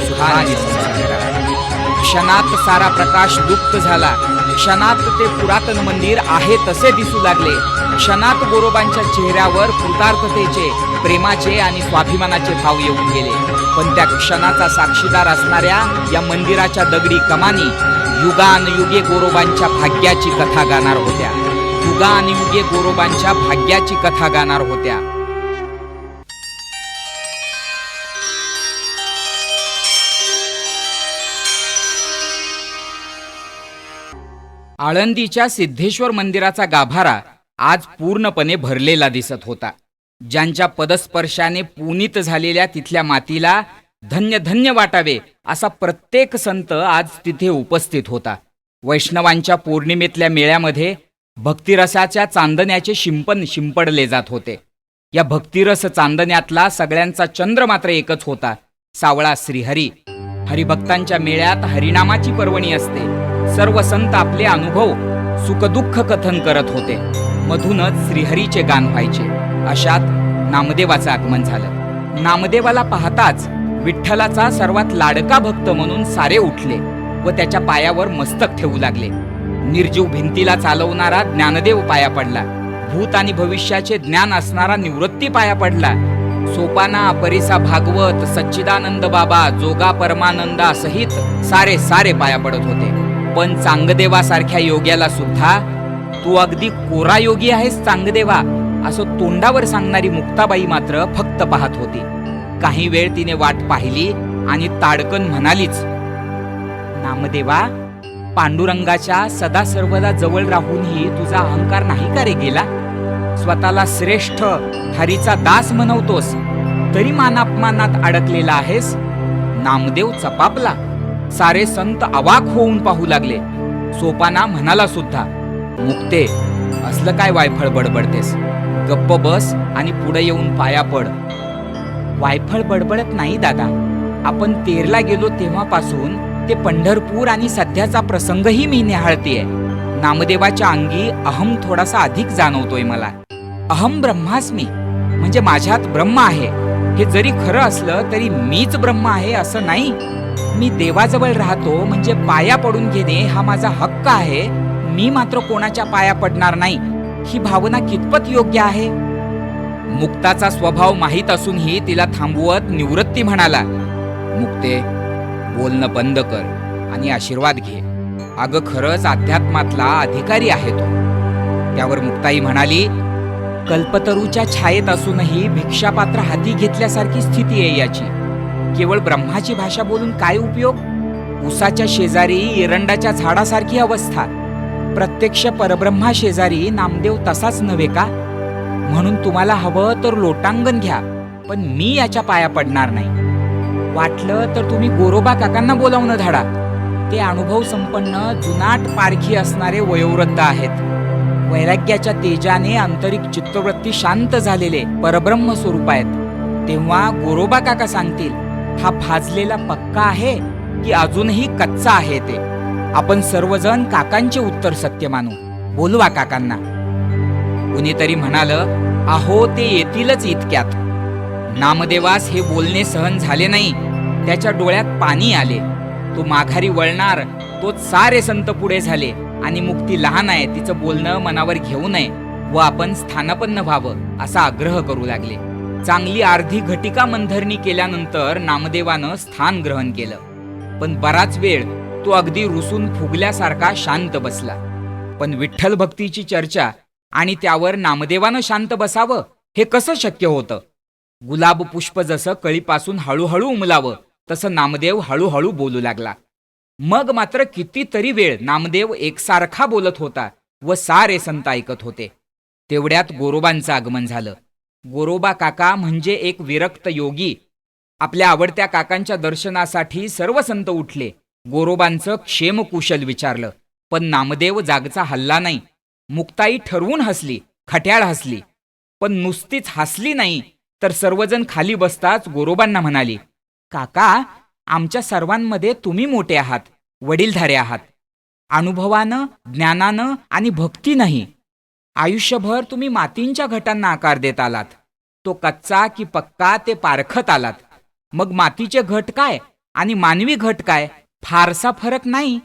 सुखाने संसार करा. क्षणात सारा प्रकाश लुप्त झाला. क्षणात ते पुरातन मंदिर आहे तसे दिसू लागले. क्षणात गोरोबांच्या चेहऱ्यावर कृतार्थतेचे, प्रेमाचे आणि स्वाभिमानाचे भाव येऊन गेले. पण त्या क्षणाचा साक्षीदार असणाऱ्या या मंदिराच्या दगडी कमानी युगानयुगे गोरोबांच्या भाग्याची कथा गाणार होत्या. युगानयुगे गोरोबांच्या भाग्याची कथा गाणार होत्या. आळंदीच्या सिद्धेश्वर मंदिराचा गाभारा आज पूर्णपणे भरलेला दिसत होता. ज्यांच्या पदस्पर्शाने पुनीत झालेल्या तिथल्या मातीला धन्य धन्य वाटावे असा प्रत्येक संत आज तिथे उपस्थित होता. वैष्णवांच्या पौर्णिमेतल्या मेळ्यामध्ये भक्तिरसाच्या चांदण्याचे शिंपण शिंपडले जात होते. या भक्तिरस चांदण्यातला सगळ्यांचा चंद्र मात्र एकच होता, सावळा श्रीहरी. हरिभक्तांच्या मेळ्यात हरिनामाची पर्वणी असते. सर्व संत आपले अनुभव सुखदुःख कथन करत होते. मधूनच श्रीहरीचे गान व्हायचे. अशात नामदेवाचं आगमन झालं. नामदेवाला पाहताच विठ्ठलाचा सर्वात लाडका भक्त म्हणून सारे उठले व त्याच्या पायावर मस्तक ठेवू लागले. निर्जीव भिंतीला चालवणारा ज्ञानदेव पाया पडला. भूत आणि भविष्याचे ज्ञान असणारा निवृत्ती पाया पडला. सोपाना, परिसा भागवत, सच्चिदानंद बाबा, जोगा परमानंदा सहित सारे सारे पाया पडत होते. पण चांगदेवासारख्या योग्याला सुद्धा तू अगदी कोरा योगी आहेस चांगदेवा असं तोंडावर सांगणारी मुक्ताबाई मात्र फक्त पाहत होती. काही वेळ तिने वाट पाहिली आणि ताडकन म्हणालीच, नामदेवा, पांडुरंगाच्या सदा सर्वदा जवळ राहूनही तुझा अहंकार नाही का रे गेला? स्वतःला श्रेष्ठ हरीचा दास म्हणवतोस तरी मानापमानात अडकलेला आहेस. नामदेव चपापला. सारे संत अवाक होऊन पाहू लागले. सोपाना म्हणाला सुद्धा, मुक्ते, असलं काय वायफळ बडबडतेस? गप्प बस आणि पुढे येऊन पाया पड. वायफळ बडबडत नाही दादा. आपण तेरला गेलो तेव्हापासून ते पंढरपूर आणि सध्याचा प्रसंगही मी निहाळतेय. नामदेवाच्या अंगी अहम थोडासा अधिक जाणवतोय मला. अहम ब्रह्मास्मी, म्हणजे माझ्यात ब्रह्म आहे. हे जरी खरं असलं तरी मीच ब्रह्म आहे असं नाही. मी देवाजवळ राहतो म्हणजे पाया पडून घेणे हा माझा हक्क आहे. मी मात्र कोणाच्या पाया पडणार नाही. ही भावना कितपत योग्य आहे? मुक्ताचा स्वभाव माहीत असूनही तिला थांबवत निवृत्ती म्हणाला, मुक्ते, बोलणं बंद कर आणि आशीर्वाद घे. अगं खरंच अध्यात्मातला अधिकारी आहे तो. त्यावर मुक्ताई म्हणाली, कल्पतरूच्या छायेत असूनही भिक्षापात्र हाती घेतल्यासारखी स्थिती आहे याची. केवळ ब्रह्माची भाषा बोलून काय उपयोग? उसाच्या शेजारी एरंडाच्या झाडासारखी अवस्था. प्रत्यक्ष परब्रह्मा शेजारी नामदेव तसाच नव्हे का? म्हणून तुम्हाला हवं तर लोटांगण घ्या, पण मी याच्या पाया पडणार नाही. वाटलं तर तुम्ही गोरोबा काकांना बोलावून धाडा. ते अनुभव संपन्न जुनाट पारखी असणारे वयोवृद्ध आहेत. वैराग्याच्या तेजाने आंतरिक चित्तवृत्ती शांत झालेले परब्रह्म स्वरूप आहेत. तेव्हा गोरोबा काका सांगतील, हा भाजलेला पक्का आहे की अजूनही कच्चा आहे ते. आपण सर्वजण काकांचे उत्तर सत्य मानू. बोलवा काकांना. कुणीतरी म्हणालं, अहो ते येतीलच इतक्यात. नामदेवास हे बोलणे सहन झाले नाही. त्याच्या डोळ्यात पाणी आले. तो माघारी वळणार तोच सारे संत पुढे झाले आणि मुक्ती लहान आहे, तिचं बोलणं मनावर घेऊ नये व आपण स्थानपन्न व्हावं असा आग्रह करू लागले. चांगली अर्धी घटिका मंथरणी केल्यानंतर नामदेवानं स्थान ग्रहण केलं. पण बराच वेळ तो अगदी रुसून फुगल्यासारखा शांत बसला. पण विठ्ठल भक्तीची चर्चा आणि त्यावर नामदेवानं शांत बसावं हे कसं शक्य होतं? गुलाब पुष्प जसं कळीपासून हळूहळू उमलावं तसं नामदेव हळूहळू बोलू लागला. मग मात्र कितीतरी वेळ नामदेव एकसारखा बोलत होता व सारे संत ऐकत होते. तेवढ्यात गोरोबांचं आगमन झालं. गोरोबा काका म्हणजे एक विरक्त योगी. आपल्या आवडत्या काकांच्या दर्शनासाठी सर्व संत उठले. गोरोबांचं क्षेमकुशल विचारलं, पण नामदेव जागचा हल्ला नाही. मुक्ताई ठरवून हसली, खट्याळ हसली. पण नुसतीच हसली नाही तर सर्वजण खाली बसताच गोरोबांना म्हणाली, काका, आमच्या सर्वांमध्ये तुम्ही मोठे आहात, वडीलधारे आहात. अनुभवानं, ज्ञानानं आणि भक्तीनंही. आयुष्यभर तुम्ही मातींच्या घटांना आकार देत आलात. तो कच्चा की पक्का ते पारखत आलात. मग मातीचे घट काय आणि मानवी घट काय, फारसा फरक नाही.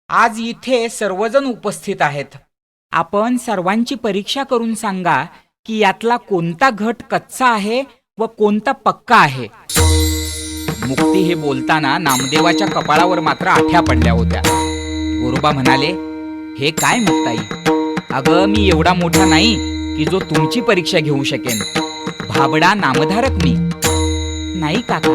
आज इथे सर्वजण उपस्थित आहेत. आपण सर्वांची परीक्षा करून सांगा की यातला कोणता घट कच्चा आहे व कोणता पक्का आहे. मुक्ती हे बोलताना नामदेवाच्या कपाळावर मात्र आठ्या पडल्या होत्या. गोरोबा म्हणाले, हे काय मुक्ताई, अगं मी एवढा मोठा नाही की जो तुमची परीक्षा घेऊ शकेन. भाबडा नामधारक मी. नाही काका,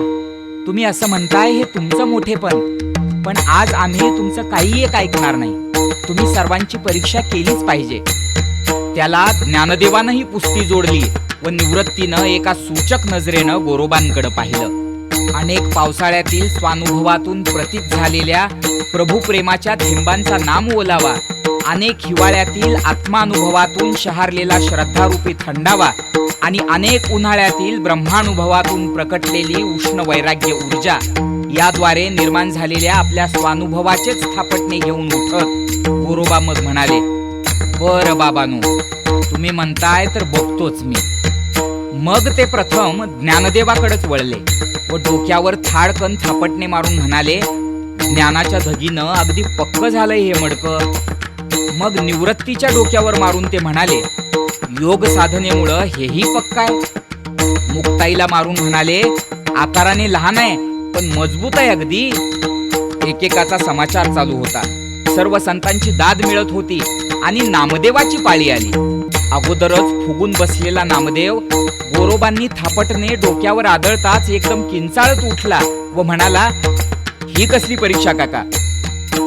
तुम्ही असं म्हणताय हे तुमचं मोठेपण, पण आज आम्ही तुमचं काही एक ऐकणार नाही. तुम्ही सर्वांची परीक्षा केलीच पाहिजे. त्याला ज्ञानदेवानंही पुस्ती जोडली व निवृत्तीनं एका सूचक नजरेनं गोरोबांकडे पाहिलं. अनेक पावसाळ्यातील स्वानुभवातून प्रतीत झालेल्या प्रभू प्रेमाच्या थेंबांचा नाम ओलावा, अनेक हिवाळ्यातील आत्मानुभवातून शहारलेला श्रद्धारूपी थंडावा आणि अनेक उन्हाळ्यातील ब्रह्मानुभवातून प्रकटलेली उष्ण वैराग्य ऊर्जा याद्वारे निर्माण झालेल्या आपल्या स्वानुभवाचेच थापटणे घेऊन उठत गोरोबा मग म्हणाले, बरं बाबांनो, तुम्ही म्हणताय तर बघतोच मी. मग ते प्रथम ज्ञानदेवाकडेच वळले व डोक्यावर थाडकन थापटणे मारून म्हणाले, ज्ञानाच्या धगीनं अगदी पक्क झालंय हे मडकं. मग निवृत्तीच्या डोक्यावर मारून ते म्हणाले, योग साधनेमुळं हेही पक्क आहे. मुक्ताईला मारून म्हणाले, आकाराने लहान आहे पण मजबूत आहे अगदी. एकेकाचा समाचार चालू होता. सर्व संतांची दाद मिळत होती आणि नामदेवाची पाळी आली. अगोदरच फुगून बसलेला नामदेव गोरोबांनी थापटणे डोक्यावर आदळताच एकदम किंचाळत उठला व म्हणाला, ही कसली परीक्षा काका.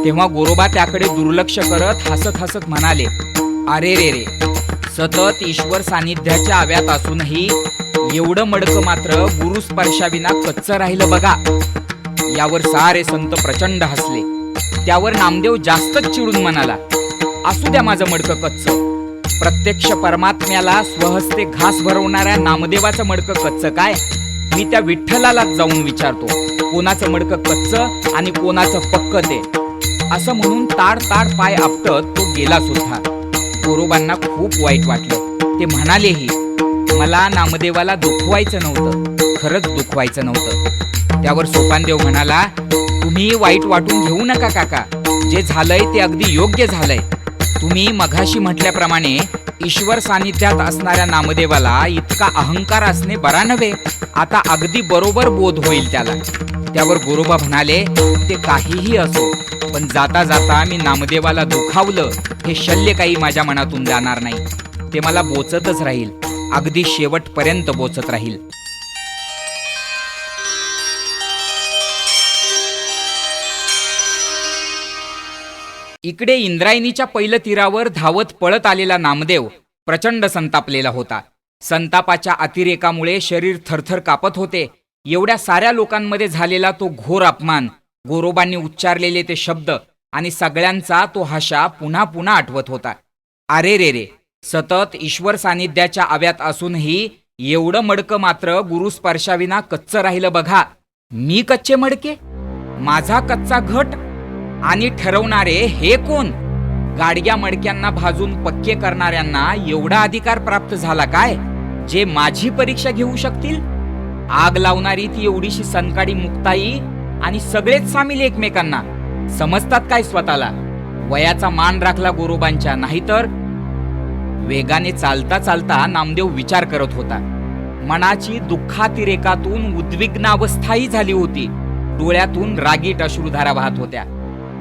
तेव्हा गोरोबा त्याकडे दुर्लक्ष करत हसत हसत म्हणाले, अरे रे रे, सतत ईश्वर सानिध्याच्या आव्यात असूनही एवढं मडकं मात्र गुरुस्पर्शाविना कच्चं राहिलं बघा. यावर सारे संत प्रचंड हसले. त्यावर नामदेव जास्तच चिडून म्हणाला, असू द्या माझं मडकं कच्चं. प्रत्यक्ष परमात्म्याला स्वहस्ते घास भरवणाऱ्या नामदेवाचं मडकं कच्चं काय, मी त्या विठ्ठलालाच जाऊन विचारतो कोणाचं मडकं कच्चं आणि कोणाचं पक्क ते. असं म्हणून ताड ताड पाय आपटत तो गेला सुद्धा. गोरोबांना खूप वाईट वाटलं. ते म्हणालेही, मला नामदेवाला दुखवायचं नव्हतं, खरंच दुखवायचं नव्हतं. त्यावर सोपानदेव म्हणाला, तुम्ही वाईट वाटून घेऊ नका काका, जे झालंय ते अगदी योग्य झालंय. तुम्ही मघाशी म्हटल्याप्रमाणे ईश्वर सानिध्यात असणाऱ्या नामदेवाला इतका अहंकार असणे बरा नव्हे. आता अगदी बरोबर बोध होईल त्याला. त्यावर गोरोबा म्हणाले, ते काहीही असो, पण जाता जाता मी नामदेवाला दुखावलं हे शल्य काही माझ्या मनातून जाणार नाही. ते मला बोचतच राहील, अगदी शेवटपर्यंत बोचत राहील. इकडे इंद्रायणीच्या पहिलं तीरावर धावत पळत आलेला नामदेव प्रचंड संतापलेला होता. संतापाच्या अतिरेकामुळे शरीर थरथर कापत होते. एवढ्या साऱ्या लोकांमध्ये झालेला तो घोर अपमान, गोरोबांनी उच्चारलेले ते शब्द आणि सगळ्यांचा तो हशा पुन्हा पुन्हा आठवत होता. अरे रे रे, सतत ईश्वर सानिध्याच्या आव्यात असूनही एवढं मडकं मात्र गुरुस्पर्शाविना कच्चं राहिलं बघा. मी कच्चे मडके, माझा कच्चा घट, आणि ठरवणारे हे कोण? गाडग्या मडक्यांना भाजून पक्के करणाऱ्यांना एवढा अधिकार प्राप्त झाला काय, जे माझी परीक्षा घेऊ शकतील? आग लावणारी ती एवढीशी सनकाडी मुक्ताई आणि सगळेच सामील एकमेकांना. समजतात काय स्वतःला? वयाचा मान राखला गोरोबांच्या, नाहीतर. वेगाने चालता चालता नामदेव विचार करत होता. मनाची दुःखातिरेकातून उद्विग्नावस्थाही झाली होती. डोळ्यातून रागीट अश्रुधारा वाहत होत्या.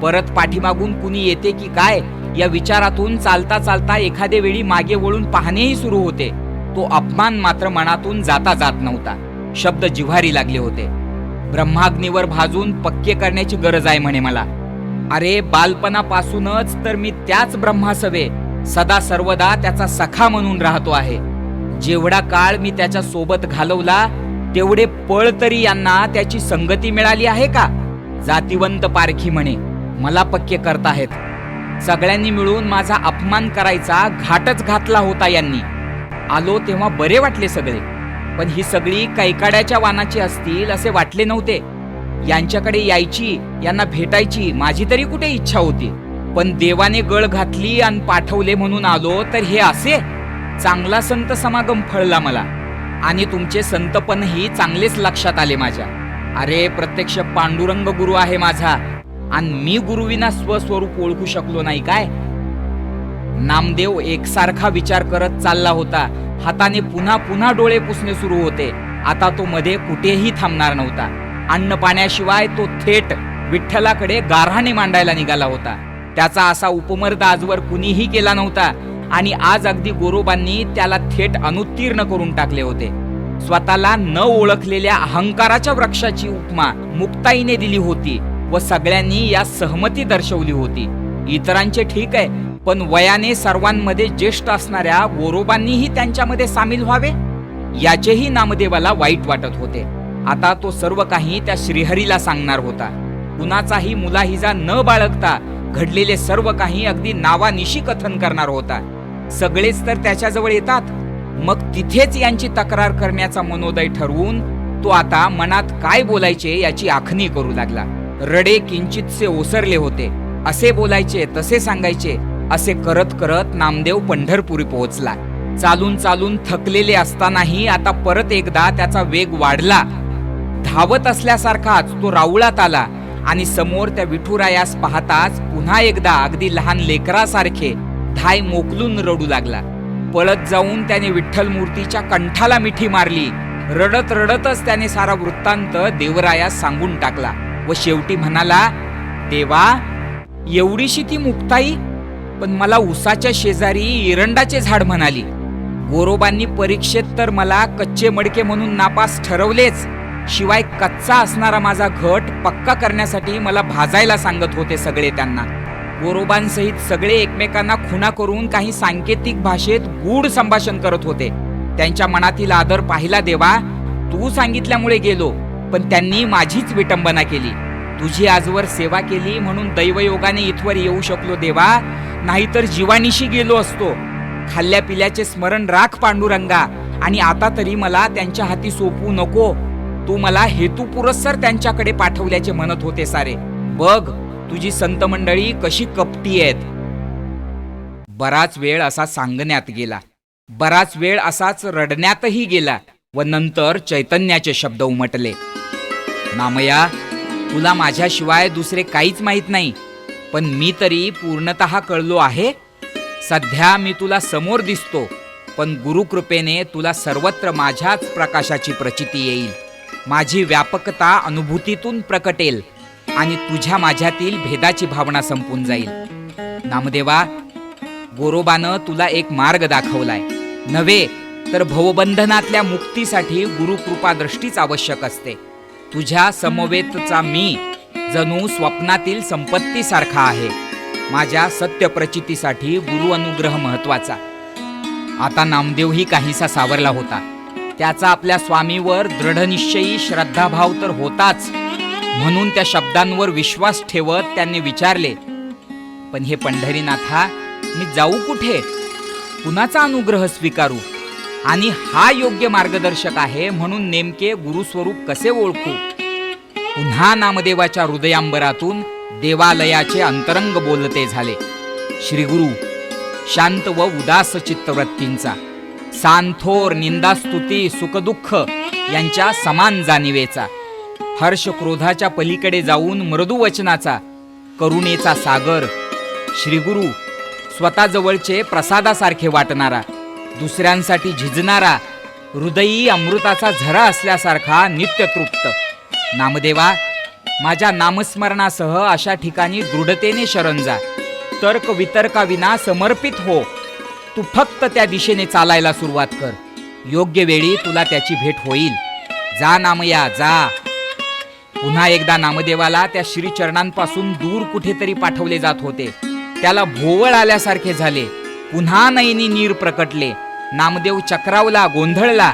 परत पाठीमागून कुणी येते की काय या विचारातून चालता चालता एखाद्या वेळी मागे वळून पाहणेही सुरू होते. तो अपमान मात्र मनातून जाता जात नव्हता. शब्द जिव्हारी लागले होते. ब्रह्माग्नीवर भाजून पक्के करण्याची गरज आहे म्हणे मला. अरे बालपणापासूनच तर मी त्याच ब्रह्मासवे सदा सर्वदा त्याचा सखा म्हणून राहतो आहे. जेवढा काळ मी त्याच्या सोबत घालवला तेवढे पळ तरी यांना त्याची संगती मिळाली आहे का? जातिवंत पारखी म्हणे मला पक्के करताहेत. सगळ्यांनी मिळून माझा अपमान करायचा घाटच घातला होता यांनी. आलो तेव्हा बरे वाटले सगळे, पण ही सगळी कैकाड्याच्या वानाची असतील असे वाटले नव्हते. यांच्याकडे यायची, यांना भेटायची माझी तरी कुठे इच्छा होती, पण देवाने गळ घातली आणि पाठवले म्हणून आलो तर हे असे? चांगला संत समागम फळला मला, आणि तुमचे संतपणही चांगलेच लक्षात आले माझ्या. अरे प्रत्यक्ष पांडुरंग गुरु आहे माझा, आणि मी गुरुविना स्वस्वरूप ओळखू शकलो नाही काय? नामदेव एकसारखा विचार करत चालला होता. हाताने पुन्हा पुन्हा डोळे पुसणे सुरू होते. आता तो मध्ये कुठेही थांबणार नव्हता. अन्न पाण्याशिवाय तो थेट विठ्ठलाकडे गाऱ्हाणे मांडायला निघाला होता. त्याचा असा उपमर्द आजवर कुणीही केला नव्हता आणि आज अगदी गोरोबांनी त्याला थेट अनुत्तीर्ण करून टाकले होते. स्वतःला न ओळखलेल्या अहंकाराच्या वृक्षाची उपमा मुक्ताईने दिली होती व सगळ्यांनी या सहमती दर्शवली होती. इतरांचे ठीक आहे, पण वयाने सर्वांमध्ये ज्येष्ठ असणाऱ्या गोरोबांनीही त्यांच्यामध्ये सामील व्हावे याचेही नामदेवाला वाईट वाटत होते. आता तो सर्व काही त्या श्रीहरीला सांगणार होता. कुणाचाही मुलाहिजा न बाळगता घडलेले सर्व काही अगदी नावानिशी कथन करणार होता. सगळेच तर त्याच्याजवळ येतात. मग तिथेच यांची तक्रार करण्याचा मनोदय ठरवून तो आता मनात काय बोलायचे याची आखणी करू लागला. रडे किंचितसे ओसरले होते. असे बोलायचे, तसे सांगायचे, असे करत करत नामदेव पंढरपुरी पोहोचला. चालून चालून थकलेले असतानाही आता परत एकदा त्याचा वेग वाढला. धावत असल्यासारखाच तो राऊळात आला आणि समोर त्या विठुरायास पाहताच पुन्हा एकदा अगदी लहान लेकरासारखे धाय मोकलून रडू लागला. पळत जाऊन त्याने विठ्ठल मूर्तीच्या कंठाला मिठी मारली. रडत रडतच त्याने सारा वृत्तांत देवरायास सांगून टाकला व शेवटी म्हणाला, देवा, एवढीशी ती मुक्ताई, पण मला उसाच्या शेजारी एरंडाचे झाड म्हणाली. गोरोबांनी परीक्षेत तर मला कच्चे मडके म्हणून नापास ठरवलेच, शिवाय कच्चा असणारा माझा घट पक्का करण्यासाठी मला भाजायला सांगत होते सगळे. त्यांना गोरोबांसहित सगळे एकमेकांना खुणा करून काही सांकेतिक भाषेत गूढ संभाषण करत होते. त्यांच्या मनातील आदर पाहिला देवा. तू सांगितल्यामुळे गेलो, पण त्यांनी माझीच विटंबना केली. तुझी आजवर सेवा केली म्हणून दैवयोगाने इथवर येऊ शकलो देवा, नाहीतर जीवानिशी गेलो असतो. खाल्ल्या पिल्याचे स्मरण राख पांडुरंगा, आणि आता तरी मला त्यांच्या हाती सोपवू नको. तू मला हेतुपुरस्सर त्यांच्याकडे पाठवल्याचे म्हणत होते सारे. बघ तुझी संत मंडळी कशी कपटी आहेत. बराच वेळ असा सांगण्यात गेला. बराच वेळ असाच रडण्यातही गेला व नंतर चैतन्याचे शब्द उमटले. नामया, तुला माझ्याशिवाय दुसरे काहीच माहीत नाही, पण मी तरी पूर्णतः कळलो आहे. सध्या मी तुला समोर दिसतो, पण गुरुकृपेने तुला सर्वत्र माझ्याच प्रकाशाची प्रचिती येईल. माझी व्यापकता अनुभूतीतून प्रकटेल आणि तुझ्या माझ्यातील भेदाची भावना संपून जाईल. नामदेवा, गोरोबानं तुला एक मार्ग दाखवलाय. नव्हे तर भवबंधनातल्या मुक्तीसाठी गुरुकृपा दृष्टीच आवश्यक असते. तुझ्या समवेतचा मी जणू स्वप्नातील संपत्तीसारखा आहे. माझ्या सत्य प्रचितीसाठी गुरु अनुग्रह महत्वाचा. आता नामदेवही काहीसा सावरला होता. त्याचा आपल्या स्वामीवर दृढनिश्चयी श्रद्धाभाव तर होताच, म्हणून त्या शब्दांवर विश्वास ठेवत त्यांनी विचारले, पण हे पंढरीनाथा, मी जाऊ कुठे? कुणाचा अनुग्रह स्वीकारू? आणि हा योग्य मार्गदर्शक आहे म्हणून नेमके गुरुस्वरूप कसे ओळखू? पुन्हा नामदेवाच्या हृदयांबरातून देवालयाचे अंतरंग बोलते झाले. श्रीगुरु शांत व उदास चित्तवृत्तींचा, सांथोर निंदास्तुती सुखदुःख यांच्या समान जाणिवेचा, हर्ष क्रोधाच्या पलीकडे जाऊन मृदू वचनाचा, करुणेचा सागर, श्रीगुरु स्वतःजवळचे प्रसादासारखे वाटणारा, दुसऱ्यांसाठी झिजणारा, हृदयी अमृताचा झरा असल्यासारखा नित्यतृप्त. नामदेवा, माझ्या नामस्मरणासह अशा ठिकाणी दृढतेने शरण जा. तर्क वितर्काविना समर्पित हो. तू फक्त त्या दिशेने चालायला सुरुवात कर. योग्य वेळी तुला त्याची भेट होईल. जा नामया, जा. पुन्हा एकदा नामदेवाला त्या श्रीचरणांपासून दूर कुठेतरी पाठवले जात होते. त्याला भोवळ आल्यासारखे झाले. पुन्हा नयनी नीर प्रकटले. नामदेव चक्रावला, गोंधळला.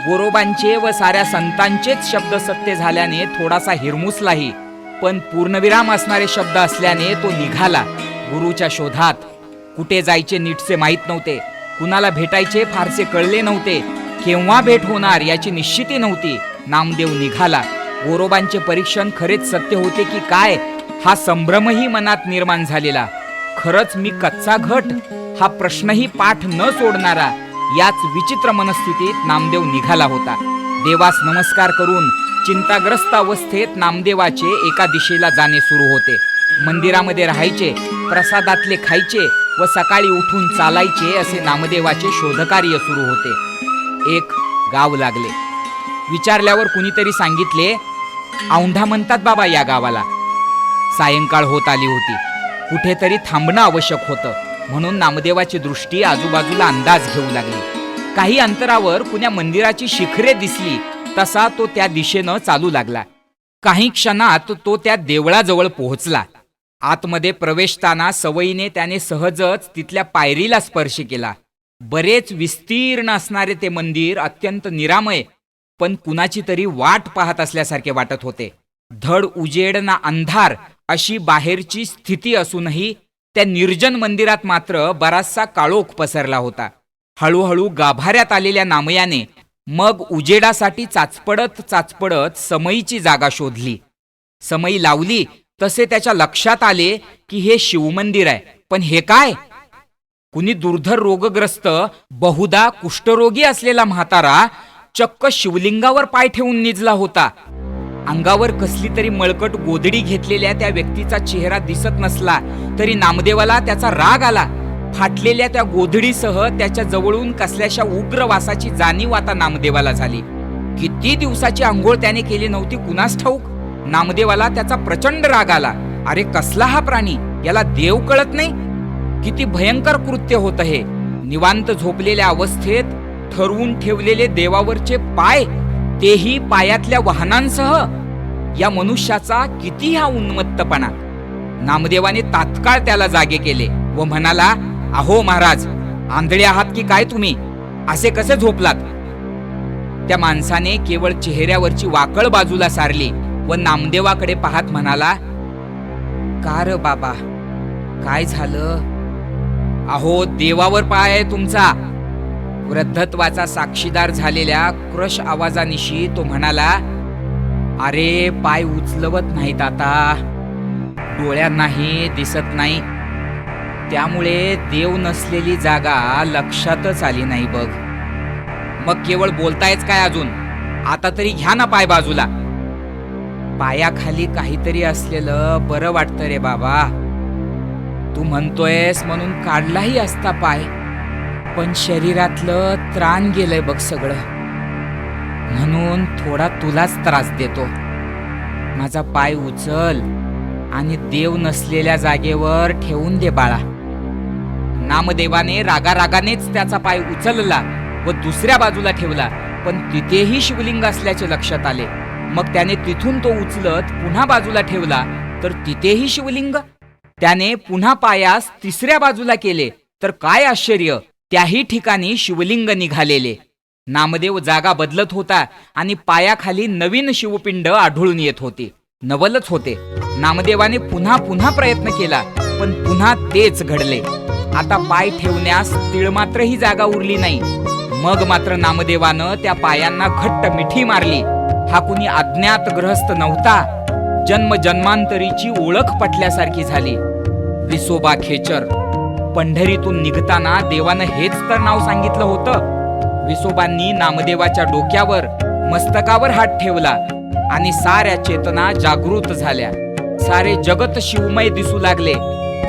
गोरोबांचे व साऱ्या संतांचेच शब्द सत्य झाल्याने थोडासा हिरमुसलाही, पण पूर्णविराम असणारे शब्द असल्याने तो निघाला गुरुच्या शोधात. कुठे जायचे नीटसे माहीत नव्हते. कुणाला भेटायचे फारसे कळले नव्हते. केव्हा भेट होणार याची निश्चिती नव्हती. नामदेव निघाला. गोरोबांचे परीक्षण खरेच सत्य होते की काय हा संभ्रमही मनात निर्माण झालेला. खरंच मी कच्चा घट हा प्रश्नही पाठ न सोडणारा याच विचित्र मनस्थितीत नामदेव निघाला होता. देवास नमस्कार करून चिंताग्रस्त अवस्थेत नामदेवाचे एका दिशेला जाणे सुरू होते. मंदिरामध्ये राहायचे, प्रसादातले खायचे व सकाळी उठून चालायचे असे नामदेवाचे शोधकार्य सुरू होते. एक गाव लागले. विचारल्यावर कुणीतरी सांगितले, औंढा म्हणतात बाबा या गावाला. सायंकाळ होत आली होती. कुठेतरी थांबणं आवश्यक होतं, म्हणून नामदेवाची दृष्टी आजूबाजूला अंदाज घेऊ लागली. काही अंतरावर कुण्या मंदिराची शिखरे दिसली तसा तो त्या दिशेनं चालू लागला. काही क्षणात तो त्या देवळाजवळ पोहोचला. आतमध्ये प्रवेशताना सवयीने त्याने सहजच तिथल्या पायरीला स्पर्श केला. बरेच विस्तीर्ण असणारे ते मंदिर अत्यंत निरामय, पण कुणाची तरी वाट पाहत असल्यासारखे वाटत होते. धड उजेड ना अंधार अशी बाहेरची स्थिती असूनही त्या निर्जन मंदिरात मात्र बराचसा काळोख पसरला होता. हळूहळू गाभाऱ्यात आलेल्या नामयाने मग उजेडासाठी चाचपडत चाचपडत समईची जागा शोधली. समई लावली तसे त्याच्या लक्षात आले की हे शिवमंदिर आहे. पण हे काय? कुणी दुर्धर रोगग्रस्त, बहुधा कुष्ठरोगी असलेला म्हातारा चक्क शिवलिंगावर पाय ठेवून निजला होता. अंगावर कसली तरी मळकट गोधडी घेतलेल्या त्या व्यक्तीचा चेहरा दिसत नसला तरी नामदेवाला त्याचा राग आला. फाटलेल्या त्या गोधडीसह त्याच्या जवळून कसल्याशा उग्र वासाची जाणीव आता नामदेवाला झाली. किती दिवसाची आंघोळ त्याने केली नव्हती कुणास ठाऊक. नामदेवाला त्याचा प्रचंड राग आला. अरे कसला हा प्राणी, याला देव कळत नाही? किती भयंकर कृत्य होतं हे. निवांत झोपलेल्या अवस्थेत ठरवून ठेवलेले देवावरचे पाय, तेही पायातल्या वाहनांसह. या मनुष्याचा किती हा उन्मत्तपणा. नामदेवाने तात्काळ त्याला जागे केले व म्हणाला, अहो महाराज, आंधळे आहात की काय तुम्ही? असे कसे झोपलात? त्या माणसाने केवळ चेहऱ्यावरची वाकळ बाजूला सारली व नामदेवाकडे पाहत म्हणाला, का र बाबा, काय झालं? अहो देवावर पाय आहे तुमचा. वृद्धत्वाचा साक्षीदार झालेल्या क्रश आवाजानिशी तो म्हणाला, अरे पाय उचलवत नाहीत आता, डोळ्यांनाही दिसत नाही, त्यामुळे देव नसलेली जागा लक्षातच आली नाही बघ. मग केवळ बोलतायच काय अजून? आता तरी घ्या ना पाय बाजूला. पायाखाली काहीतरी असलेलं बरं वाटतं रे बाबा. तू म्हणतोयस म्हणून काढलाही असता पाय, पण शरीरातलं त्राण गेलंय बघ सगळं, म्हणून थोडा तुलाच त्रास देतो. माझा पाय उचल आणि देव नसलेल्या जागेवर ठेवून दे बाळा. नामदेवाने रागारागानेच त्याचा पाय उचलला व दुसऱ्या बाजूला ठेवला, पण तिथेही शिवलिंग असल्याचे लक्षात आले. मग त्याने तिथून तो उचलत पुन्हा बाजूला ठेवला तर तिथेही शिवलिंग. त्याने पुन्हा पायास तिसऱ्या बाजूला केले तर काय आश्चर्य, त्याही ठिकाणी शिवलिंग निघालेले. नामदेव जागा बदलत होता आणि पायाखाली नवीन शिवपिंड आढळून येत होती. नवलच होते. नामदेवाने पुन्हा पुन्हा प्रयत्न केला, पण पुन्हा तेच घडले. आता पाय ठेवण्यास तिळमात्रही जागा उरली नाही. मग मात्र नामदेवानं त्या पायांना घट्ट मिठी मारली. हा कुणी अज्ञात ग्रहस्थ नव्हता. जन्म जन्मांतरीची ओळख पटल्यासारखी झाली. विसोबा खेचर. पंढरीतून निघताना देवानं हेच तर नाव सांगितलं होतं. विसोबांनी नामदेवाच्या डोक्यावर, मस्तकावर हात ठेवला आणि साऱ्या चेतना जागृत झाल्या. सारे जगत शिवमय दिसू लागले.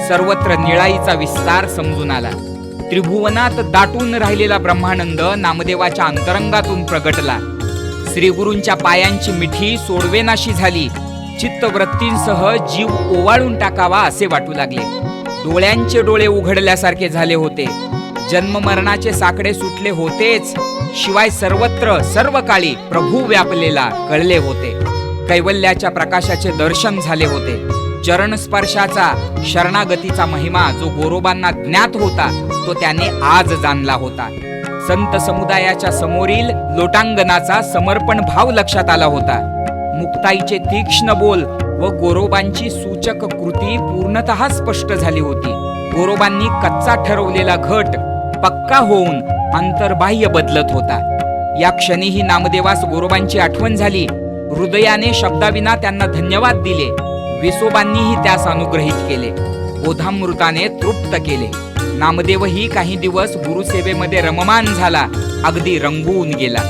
सर्वत्र निळाईचा विस्तार समजून आला. त्रिभुवनात दाटून राहिलेला ब्रह्मानंद नामदेवाच्या अंतरंगातून प्रगटला. श्रीगुरूंच्या पायांची मिठी सोडवेनाशी झाली. चित्तवृत्तींसह जीव ओवाळून टाकावा असे वाटू लागले. डोळ्यांचे डोळे उघडल्यासारखे झाले होते. जन्म मरणाचे साकडे सुटले होतेच, शिवाय सर्वत्र सर्व काळी प्रभू व्यापलेला कळले होते. कैवल्याच्या प्रकाशाचे दर्शन झाले होते. चरण स्पर्शाचा, शरणागतीचा महिमा जो गोरोबांना ज्ञात होता तो त्याने आज जाणला होता. संत समुदायाच्या समोरील लोटांगणाचा समर्पण भाव लक्षात आला होता. मुक्ताईचे तीक्ष्ण बोल व गोरोबांची सूचक कृती पूर्णतः स्पष्ट झाली होती. गोरोबांनी कच्चा ठरवलेला घट पक्का होऊन अंतर्बाह्य बदलत होता. या क्षणीही नामदेवास गोरोबांची आठवण झाली. हृदयाने शब्दाविना त्यांना धन्यवाद दिले. विसोबांनीही त्यास अनुग्रहित केले. बोधामृताने तृप्त केले. नामदेवही काही दिवस गुरुसेवेमध्ये रममान झाला, अगदी रंगून गेला.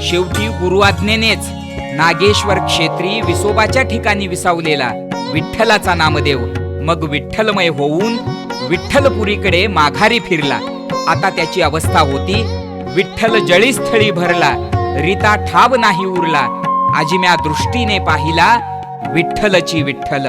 शेवटी गुरुआज्ञेनेच नागेश्वर क्षेत्री विसोबाच्या ठिकाणी विसावलेला विठ्ठलाचा नामदेव मग विठ्ठलमय होऊन विठ्ठलपुरीकडे माघारी फिरला. आता त्याची अवस्था होती, विठ्ठल जळीस्थळी भरला, रीता ठाव नाही उरला, आजिम्या दृष्टीने पाहिला विठ्ठलची विठ्ठल.